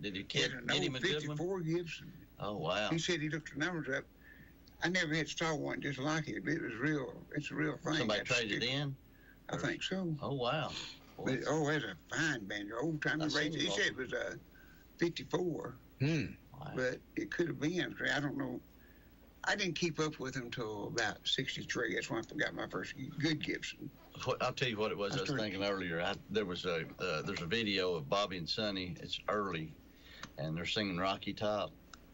Speaker 5: Get
Speaker 7: get
Speaker 5: an
Speaker 7: him
Speaker 5: old
Speaker 7: a good one?
Speaker 5: 54 Gibson.
Speaker 7: Oh wow!
Speaker 5: He said he looked the numbers up. I never had saw one just like it. It was real. It's a real thing.
Speaker 7: Somebody
Speaker 5: That's
Speaker 7: traded
Speaker 5: stick.
Speaker 7: in.
Speaker 5: I think so.
Speaker 7: Oh wow! Boy,
Speaker 5: But that's a fine banjo. Old time
Speaker 7: I seen
Speaker 5: race. He
Speaker 7: it
Speaker 5: said it was a 54,
Speaker 7: wow.
Speaker 5: but it could have been. I don't know. I didn't keep up with him until about 63. That's when I forgot my first good Gibson.
Speaker 7: I'll tell you what it was. I was thinking earlier. There's a video of Bobby and Sonny. It's early, and they're singing Rocky Top.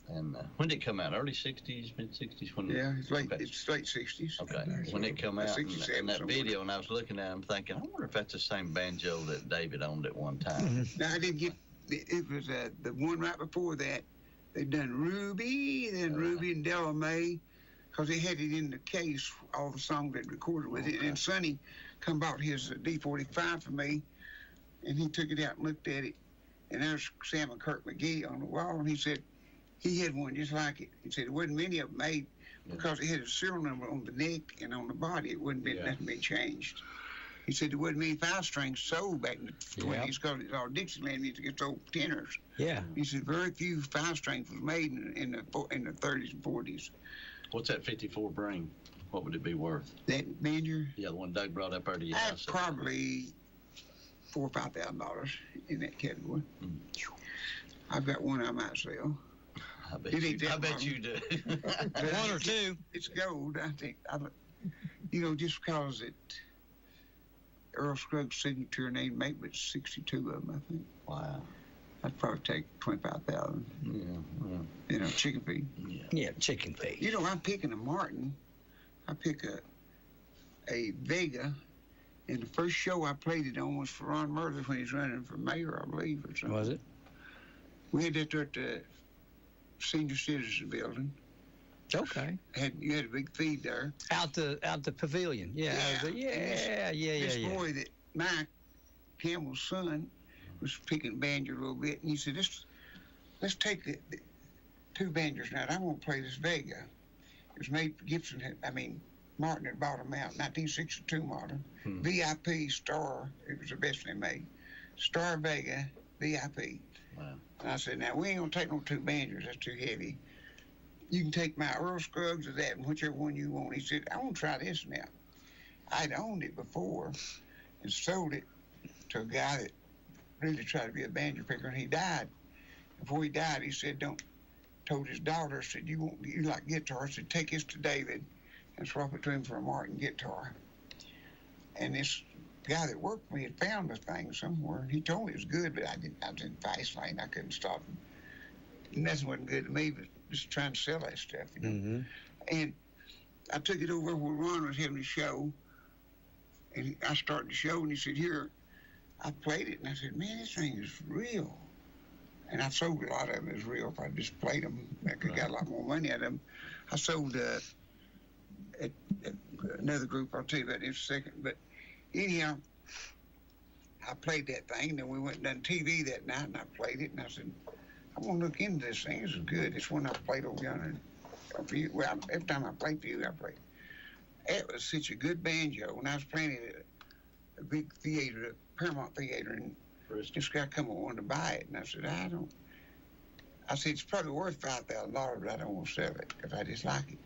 Speaker 7: And when did it come out? Early 60s, mid 60s?
Speaker 5: Yeah, it's late 60s.
Speaker 7: Okay. When it come out in that
Speaker 5: somewhere.
Speaker 7: video, and I was looking at it, I'm thinking, I wonder if that's the same banjo that David owned at one time.
Speaker 5: No, I didn't get. It was the one right before that. They'd done Ruby, then Ruby and Della Mae, because they had it in the case, all the songs they'd recorded with it. And Sonny come bought his D45 for me, and he took it out and looked at it. And there's Sam and Kirk McGee on the wall, and he said he had one just like it. He said there wasn't many of them made because it had a serial number on the neck and on the body. It wouldn't been nothing been changed. He said there wasn't many 5-strings sold back in the 20s because it's all Dixieland music, it's old tenors.
Speaker 4: Yeah.
Speaker 5: He said very few 5-strings was made in the 30s and 40s.
Speaker 7: What's that 54 bring? What would it be worth?
Speaker 5: That banjo?
Speaker 7: Yeah, the one Doug brought up there to you.
Speaker 5: That's probably $4,000 or $5,000 in that category. I've got one I might sell.
Speaker 7: I bet you do.
Speaker 4: One or two.
Speaker 5: It's gold, I think. Just because Earl Scruggs' signature and they make but 62 of them, I think.
Speaker 7: Wow.
Speaker 5: I'd probably take 25,000.
Speaker 7: Yeah.
Speaker 5: Chicken feed.
Speaker 4: Yeah, chicken feed.
Speaker 5: I'm picking a Martin. I pick a Vega. And the first show I played it on was for Ron Meredith when he was running for mayor, I believe, or something.
Speaker 4: Was it?
Speaker 5: We had that there at the Senior Citizen Building.
Speaker 4: Okay.
Speaker 5: You had a big feed there.
Speaker 4: Out the pavilion. Yeah.
Speaker 5: This boy that Mike Campbell's son was picking banjo a little bit, and he said, let's take the two banjos now. I'm going to play this Vega. It was made for Gibson. Martin had bought them out, 1962 model. VIP Star, it was the best they made. Star Vega, VIP.
Speaker 7: Wow. And
Speaker 5: I said, now, we ain't going to take no two banjos. That's too heavy. You can take my Earl Scruggs or that, and whichever one you want. He said, I want to try this now. I'd owned it before and sold it to a guy that really tried to be a banjo picker, and he died. Before he died, he said, told his daughter, said, you like guitar? Said, take this to David and swap it to him for a Martin guitar. And this guy that worked for me had found the thing somewhere, and he told me it was good, but I was in fast lane. I couldn't stop him. Nothing wasn't good to me, but just trying to sell that stuff,
Speaker 4: Mm-hmm.
Speaker 5: And I took it over where Ron was having a show, and I started the show, and he said, here, I played it, and I said, man, this thing is real. And I sold a lot of them as real. If I just played them, I could have got a lot more money out of them. I sold at another group, I'll tell you about it in a second. But anyhow, I played that thing, and we went and done TV that night, and I played it, and I said, I'm going to look into this thing. This is good. It's one I played over yonder. Well, every time I played for you, I played. It was such a good banjo. When I was playing it at a big theater, a Paramount Theater, and this guy come and wanted to buy it, and I said, I said, it's probably worth $5,000, but I don't want to sell it because I just like it.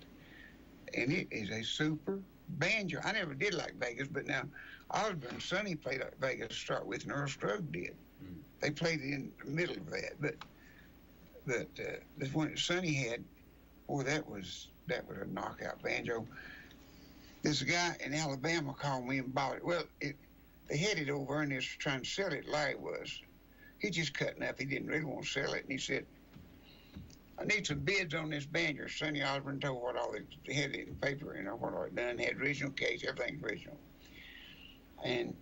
Speaker 5: And it is a super banjo. I never did like Vegas, but now Osborne and Sonny played like Vegas to start with, and Earl Scruggs did. They played it in the middle of that, but the one that Sonny had, boy, that was a knockout banjo. This guy in Alabama called me and bought it. Well, they had it over and they was trying to sell it. Larry was. He just cutting up. He didn't really want to sell it, and he said, I need some bids on this banjo. Sonny Osborne told what all they had it in paper, what all it done. Had original case, everything original. And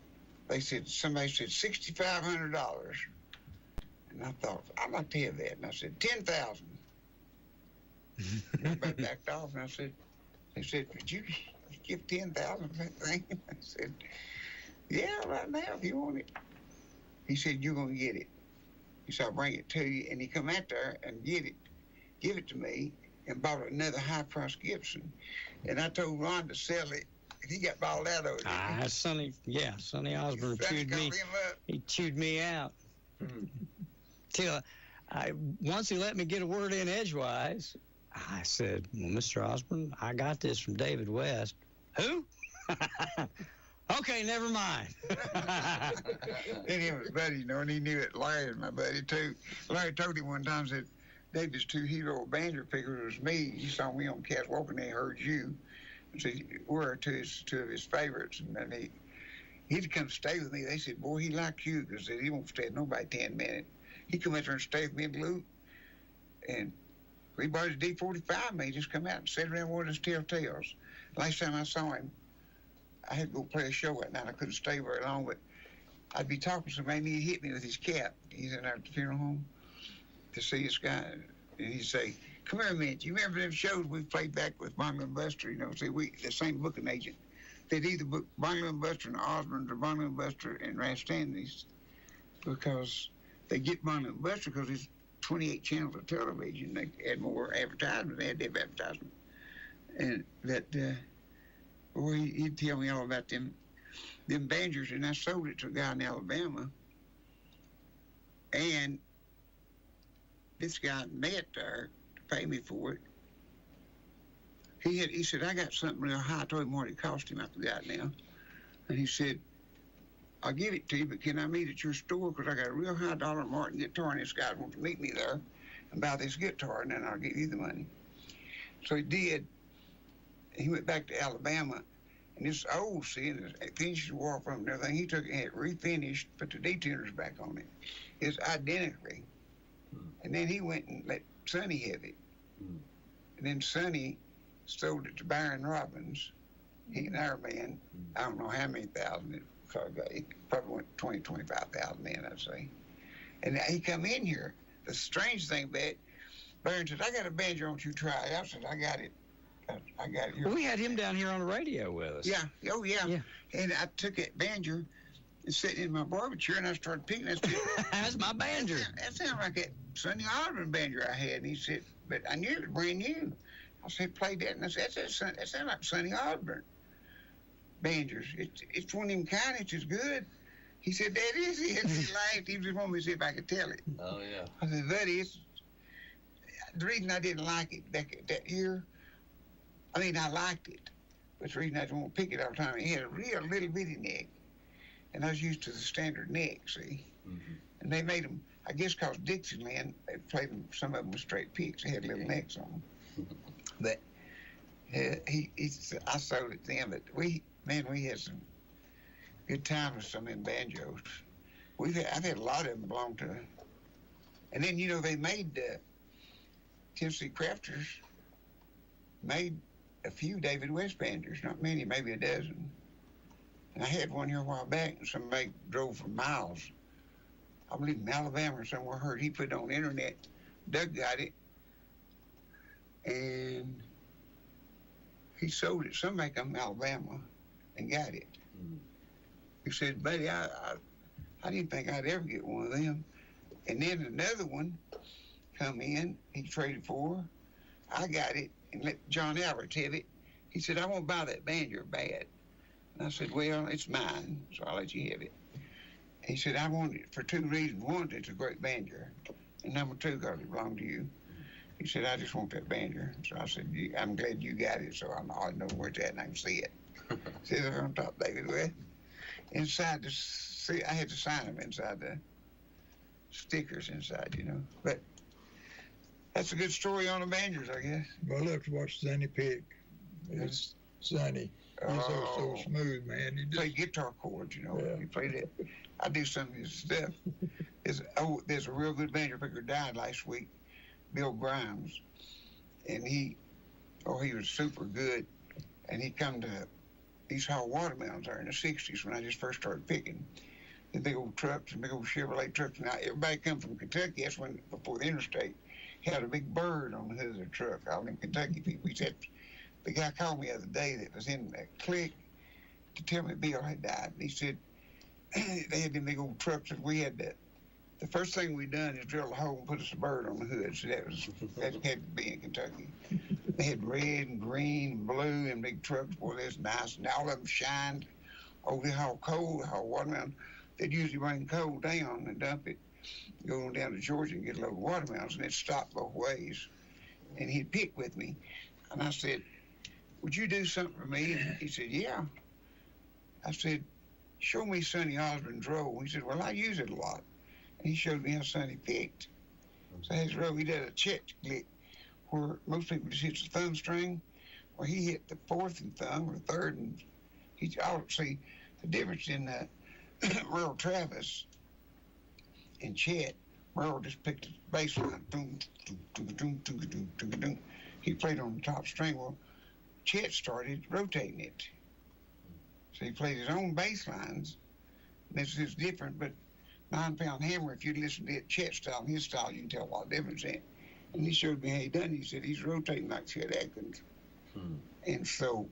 Speaker 5: they said, somebody said $6,500. And I thought, I'd like to have that. And I said, $10,000. Everybody backed off, and they said, would you give $10,000 for that thing? I said, yeah, right now, if you want it. He said, you're going to get it. He said, I'll bring it to you. And he come out there and give it to me, and bought another high-priced Gibson. And I told Ron to sell it. He got balled out of it.
Speaker 4: Sonny Osborne chewed me. He chewed me out. Till once he let me get a word in edgewise, I said, well, Mr. Osborne, I got this from David West. Who? Okay, never mind.
Speaker 5: And he was buddy, and he knew it. Larry was my buddy, too. Larry told him one time, said, David's two hero banjo pickers was me. He saw me on Cass Walker, and he heard you. And said, we're two of his favorites. And then he'd come stay with me. They said, boy, he liked you, because he won't stay with nobody 10 minutes. He come out there and stay with me in Luke. And We bought his D45, and he just come out and sat around one of his telltales. Last time I saw him, I had to go play a show that night. I couldn't stay very long, but I'd be talking to somebody, and he'd hit me with his cap. He's in our funeral home to see this guy, and he'd say, "Come here a minute. You remember them shows we played back with Bongo and Buster? You know, see, the same booking agent. They'd either book Bongo and Buster and Osmond or Bongo and Buster and Rastandy's because they get Bongo and Buster because it's 28 channels of television. They had more advertisement. They had to have advertisement. And that, boy, he'd tell me all about them banjos, and I sold it to a guy in Alabama. And this guy met there to pay me for it. He said, I got something real high. I told him what it cost him. I forgot now. And he said, I'll give it to you, but can I meet at your store? Because I got a real high dollar Martin guitar, and this guy wants to meet me there and buy this guitar, and then I'll give you the money. So he did. He went back to Alabama, and this old scene, finished the wall from and everything, he took it and had refinished, put the detuners back on it. It's identically. And then he went and let Sonny have it. And then Sonny sold it to Byron Robbins. He and our man, I don't know how many thousand it probably went 20, 25,000 in, I'd say. And he come in here. The strange thing about it, Byron said, I got a banjo, don't you try it? I said, I got it. I got it.
Speaker 4: Well, we had him down here on the radio with us.
Speaker 5: Yeah. Oh, yeah. And I took that banjo and sat in my barber chair, and I started picking that.
Speaker 4: That's my banjo.
Speaker 5: That sounded like that Sonny Osborne banjo I had. And he said, but I knew it was brand new. I said, play that. And I said, that sounds like Sonny Osborne banjos. It's one of them kind. It's as good. He said, that is it. He laughed. He just wanted me to see if I could tell it.
Speaker 7: Oh, yeah.
Speaker 5: I said, buddy, the reason I didn't like it that year, I mean, I liked it, but the reason I didn't want to pick it all the time, it had a real little bitty neck, and I was used to the standard neck, see? Mm-hmm. And they made them, I guess because Dixieland, they played them, some of them with straight picks. They had little necks on them. But I sold it to them, but we had some good time with some of them banjos. I've had a lot of them belong to, and then, you know, they made, Tennessee Crafters made a few David WYSH banjos, not many, maybe a dozen. And I had one here a while back, and somebody drove for miles. I believe in Alabama or somewhere, heard he put it on the internet. Doug got it, and he sold it. Somebody come from Alabama and got it. He said, buddy, I didn't think I'd ever get one of them. And then another one come in, he traded for. I got it and let John Alvarez have it. He said, I won't buy that banjo bad. And I said, well, it's mine, so I'll let you have it. He said, I want it for two reasons. One, it's a great banjo. And number two, because it belonged to you. He said, I just want that banjo. So I said, I'm glad you got it, so I know where it's at and I can see it. See it on top, David WYSH. Inside I had to sign them inside the stickers inside, you know. But that's a good story on the banjos, I guess.
Speaker 6: Well, I love to watch Sonny pick. It's Sonny. He's so smooth, man. He
Speaker 5: play guitar chords, you know. Yeah. He played it. I do some of his stuff. There's a real good banjo picker died last week, Bill Grimes, and he was super good. And he come to these haul watermelons there in the 60s when I just first started picking. The big old trucks and big old Chevrolet trucks. Now, everybody come from Kentucky. That's when, before the interstate, had a big bird on the hood of the truck. All them Kentucky people. He said, the guy called me the other day that was in the clique to tell me Bill had died. And he said, they had them big old trucks, and we had the first thing we done is drill a hole and put us a bird on the hood. So that had to be in Kentucky. They had red and green and blue and big trucks. Boy, that's nice. And all of them shined. Oh, they haul coal, they haul watermelon. They'd usually bring coal down and dump it, go on down to Georgia and get a load of watermelons, and it'd stop both ways. And he'd pick with me. And I said, would you do something for me? And he said, yeah. I said, show me Sonny Osborne's roll. He said, well, I use it a lot. And he showed me how Sonny picked. So his roll, he did a check lick, where most people just hit the thumb string, where he hit the fourth and thumb, or third, and see the difference in Earl Travis and Chet Merle just picked the bass line. Doom, doom, doom, doom, doom, doom, doom, doom. He played on the top string. Well, Chet started rotating it. So he played his own bass lines. This is different, but 9-pound hammer, if you listen to it, Chet style and his style, you can tell what difference in. And he showed me how he done it. He said, he's rotating like Chet Atkins. And so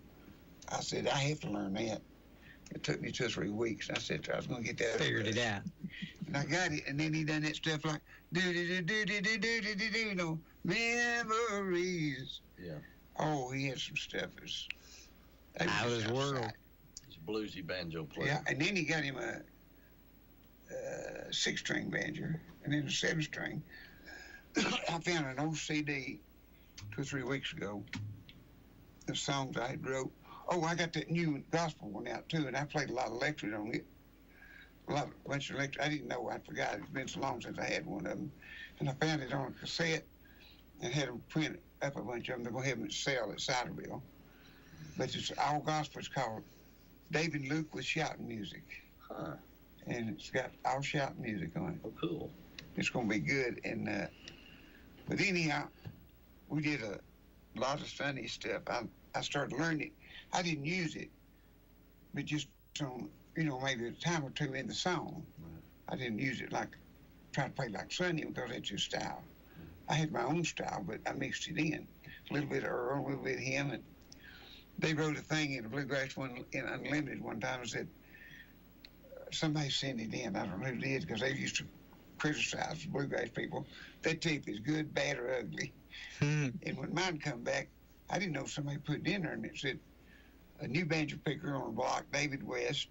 Speaker 5: I said, I have to learn that. It took me 2 or 3 weeks. I said, I was going to get that.
Speaker 4: Figured it out.
Speaker 5: And I got it. And then he done that stuff like, do-do-do-do-do-do-do-do-do, you know, memories.
Speaker 7: Yeah.
Speaker 5: Oh, he had some stuff.
Speaker 4: Out of his world.
Speaker 7: He's a bluesy banjo player.
Speaker 5: Yeah, and then he got him a 6-string banjo and then a 7-string. I found an old CD 2 or 3 weeks ago, the songs I had wrote. Oh, I got that new gospel one out too, and I played a lot of electric on it. A bunch of electric. I didn't know. I forgot. It's been so long since I had one of them. And I found it on a cassette and had them print up a bunch of them. They're going to have them sell at Ciderville. But it's all gospel. It's called David Luke with Shouting Music.
Speaker 7: Huh.
Speaker 5: And it's got all shouting music on it.
Speaker 7: Oh, cool.
Speaker 5: It's going to be good. And but anyhow, we did a lot of Sunday stuff. I started learning it. I didn't use it, but just on, you know, maybe a time or two in the song.
Speaker 7: Right.
Speaker 5: I didn't use it like, try to play like Sunday because that's his style. I had my own style, but I mixed it in. A little bit of Earl, a little bit of him. And they wrote a thing in the Bluegrass one in Unlimited one time and said, somebody sent it in. I don't know who it is because they used to criticize the Bluegrass people. That tape is good, bad, or ugly. And when mine come back, I didn't know somebody put it in there, and it said, a new banjo picker on the block, David WYSH,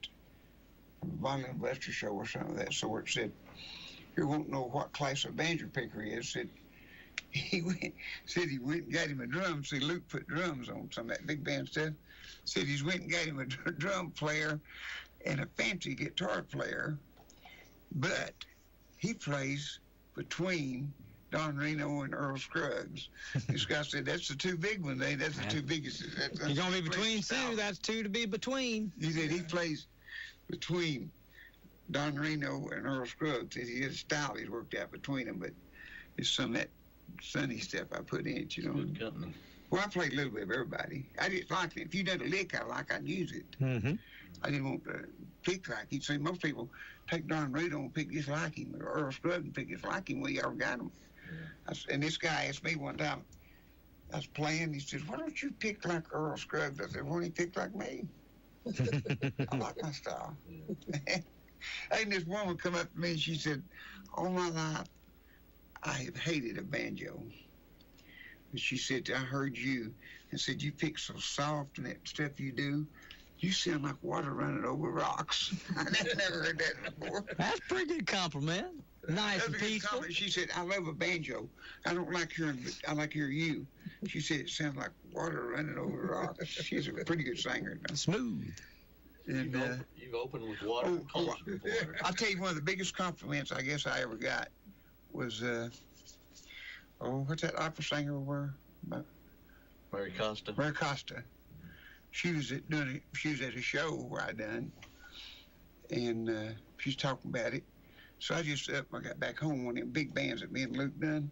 Speaker 5: from the Bonnie and Buster Show or something of that sort, said, you won't know what class of banjo picker he is. Said he went and got him a drum. See, Luke put drums on some of that big band stuff. Said he's went and got him a drum player and a fancy guitar player, but he plays between Don Reno and Earl Scruggs. This guy said, that's the 2 big ones, eh? That's the 2 biggest.
Speaker 4: You're going to be between 2. That's 2 to be between.
Speaker 5: He said he plays between Don Reno and Earl Scruggs. He has a style he's worked out between them, but it's some of that sunny stuff I put in it, you know.
Speaker 7: Good company.
Speaker 5: Well, I played a little bit of everybody. I just liked it. If you done a lick I like, I'd use it.
Speaker 4: Mm-hmm.
Speaker 5: I didn't want to pick like him. See, most people take Don Reno and pick just like him, or Earl Scruggs and pick just like him. We all got him. Yeah. And this guy asked me one time, I was playing, he said, why don't you pick like Earl Scruggs? I said, why don't he pick like me? I like my style. Yeah. And this woman come up to me and she said, all my life, I have hated a banjo. And she said, I heard you and said, you pick so soft and that stuff you do. You sound like water running over rocks. I never heard that before.
Speaker 4: That's a pretty good compliment. Nice and peaceful.
Speaker 5: She said, I love a banjo. I don't like hearing, but I like hearing you. She said, it sounds like water running over rocks. She's a pretty good singer.
Speaker 4: Smooth.
Speaker 5: And,
Speaker 7: you've opened with water.
Speaker 5: I'll tell you, one of the biggest compliments I guess I ever got was, what's that opera singer were?
Speaker 7: Mary Costa.
Speaker 5: Mary Costa. She was at a show where I done, and she's talking about it. So I got back home, one of them big bands that me and Luke done.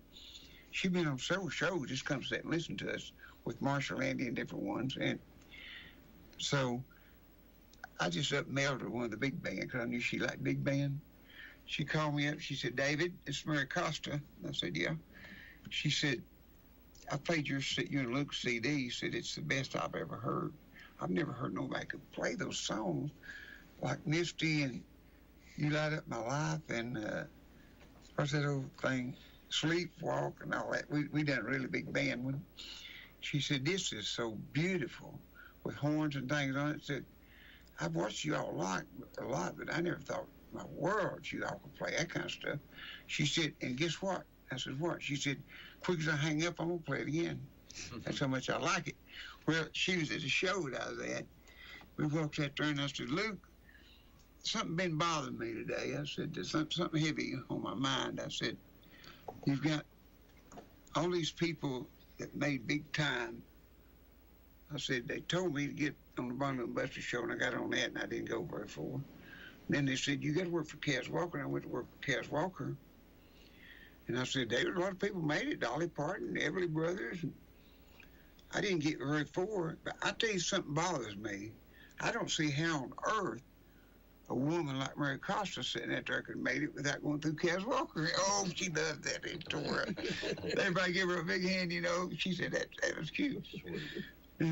Speaker 5: She'd been on several shows, just comes to sit and listen to us with Marshall Andy and different ones. And so I just mailed her one of the big band because I knew she liked big band. She called me up. She said, David, it's Mary Costa. I said, yeah. She said, I played you and Luke's CD. She said, it's the best I've ever heard. I've never heard nobody could play those songs like Misty and You Light Up My Life and what's that old thing? Sleepwalk and all that. We done a really big band one. She said, this is so beautiful with horns and things on it. Said, I've watched you all a lot, but I never thought in my world you all could play that kind of stuff. She said, and guess what? I said, what? She said, quick as I hang up, I'm going to play it again. That's how much I like it. Well, she was at a show that I was at. We walked out there and I said, Luke, something been bothering me today. I said, there's something heavy on my mind. I said, you've got all these people that made big time. I said, they told me to get on the Bonnie and Buster Show, and I got on that, and I didn't go very far. Then they said, you got to work for Cass Walker, and I went to work for Cass Walker. And I said, David, a lot of people made it, Dolly Parton, Everly Brothers. And I didn't get very far, but I tell you something bothers me. I don't see how on earth a woman like Mary Costa sitting out there could have made it without going through Kaz Walker. Oh, she loved that. It tore her. Everybody gave her a big hand, you know. She said that was cute. But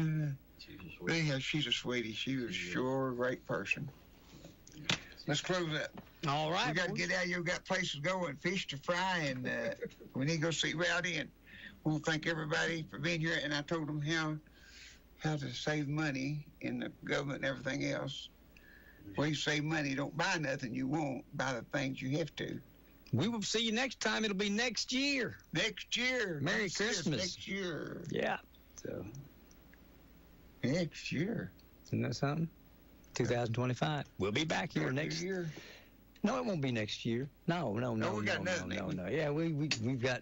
Speaker 5: anyhow, she's a sweetie. She was sure a great person. Let's close up.
Speaker 4: All right.
Speaker 5: We got to get out. You've got places to go and fish to fry, and we need to go see Rowdy. And we want to thank everybody for being here. And I told them how to save money in the government and everything else. Well, you save money, don't buy nothing you won't. Buy the things you have to.
Speaker 4: We will see you next time. It'll be next year.
Speaker 5: Next year.
Speaker 4: Merry Christmas.
Speaker 5: Next year.
Speaker 4: Yeah. So.
Speaker 5: Next year.
Speaker 4: Isn't that something? 2025. We'll be back here next
Speaker 5: year.
Speaker 4: No, it won't be next year. No.
Speaker 5: We got nothing.
Speaker 4: No. Yeah, we got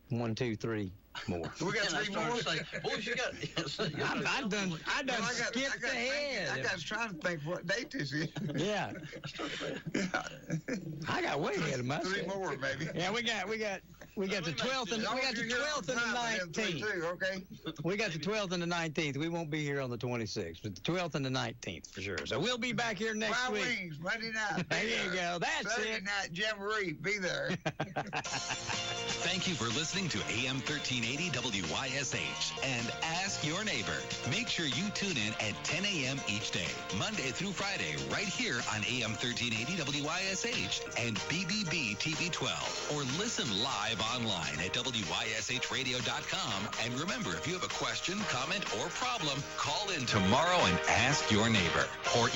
Speaker 4: 1, 2, 3 more.
Speaker 5: We got 3 more.
Speaker 7: Boys, you got.
Speaker 4: I done skipped ahead.
Speaker 5: I got trying to think what date this is.
Speaker 4: Yeah. I got way ahead of myself.
Speaker 5: 3 more, maybe.
Speaker 4: Yeah, we got the 12th and the 19th.
Speaker 5: Okay.
Speaker 4: We got the 12th and the 19th. We won't be here on the 26th, but the 12th and the 19th for sure. So we'll be back here next week.
Speaker 5: Wings, Monday night.
Speaker 4: There you go. That's
Speaker 5: Saturday
Speaker 4: it.
Speaker 5: night jamboree. Be there.
Speaker 3: Thank you for listening to AM 1380 WYSH and Ask Your Neighbor. Make sure you tune in at 10 a.m. each day, Monday through Friday, right here on AM 1380 WYSH and BBB TV 12. Or listen live online at WYSHradio.com. And remember, if you have a question, comment, or problem, call in tomorrow and ask your neighbor. Or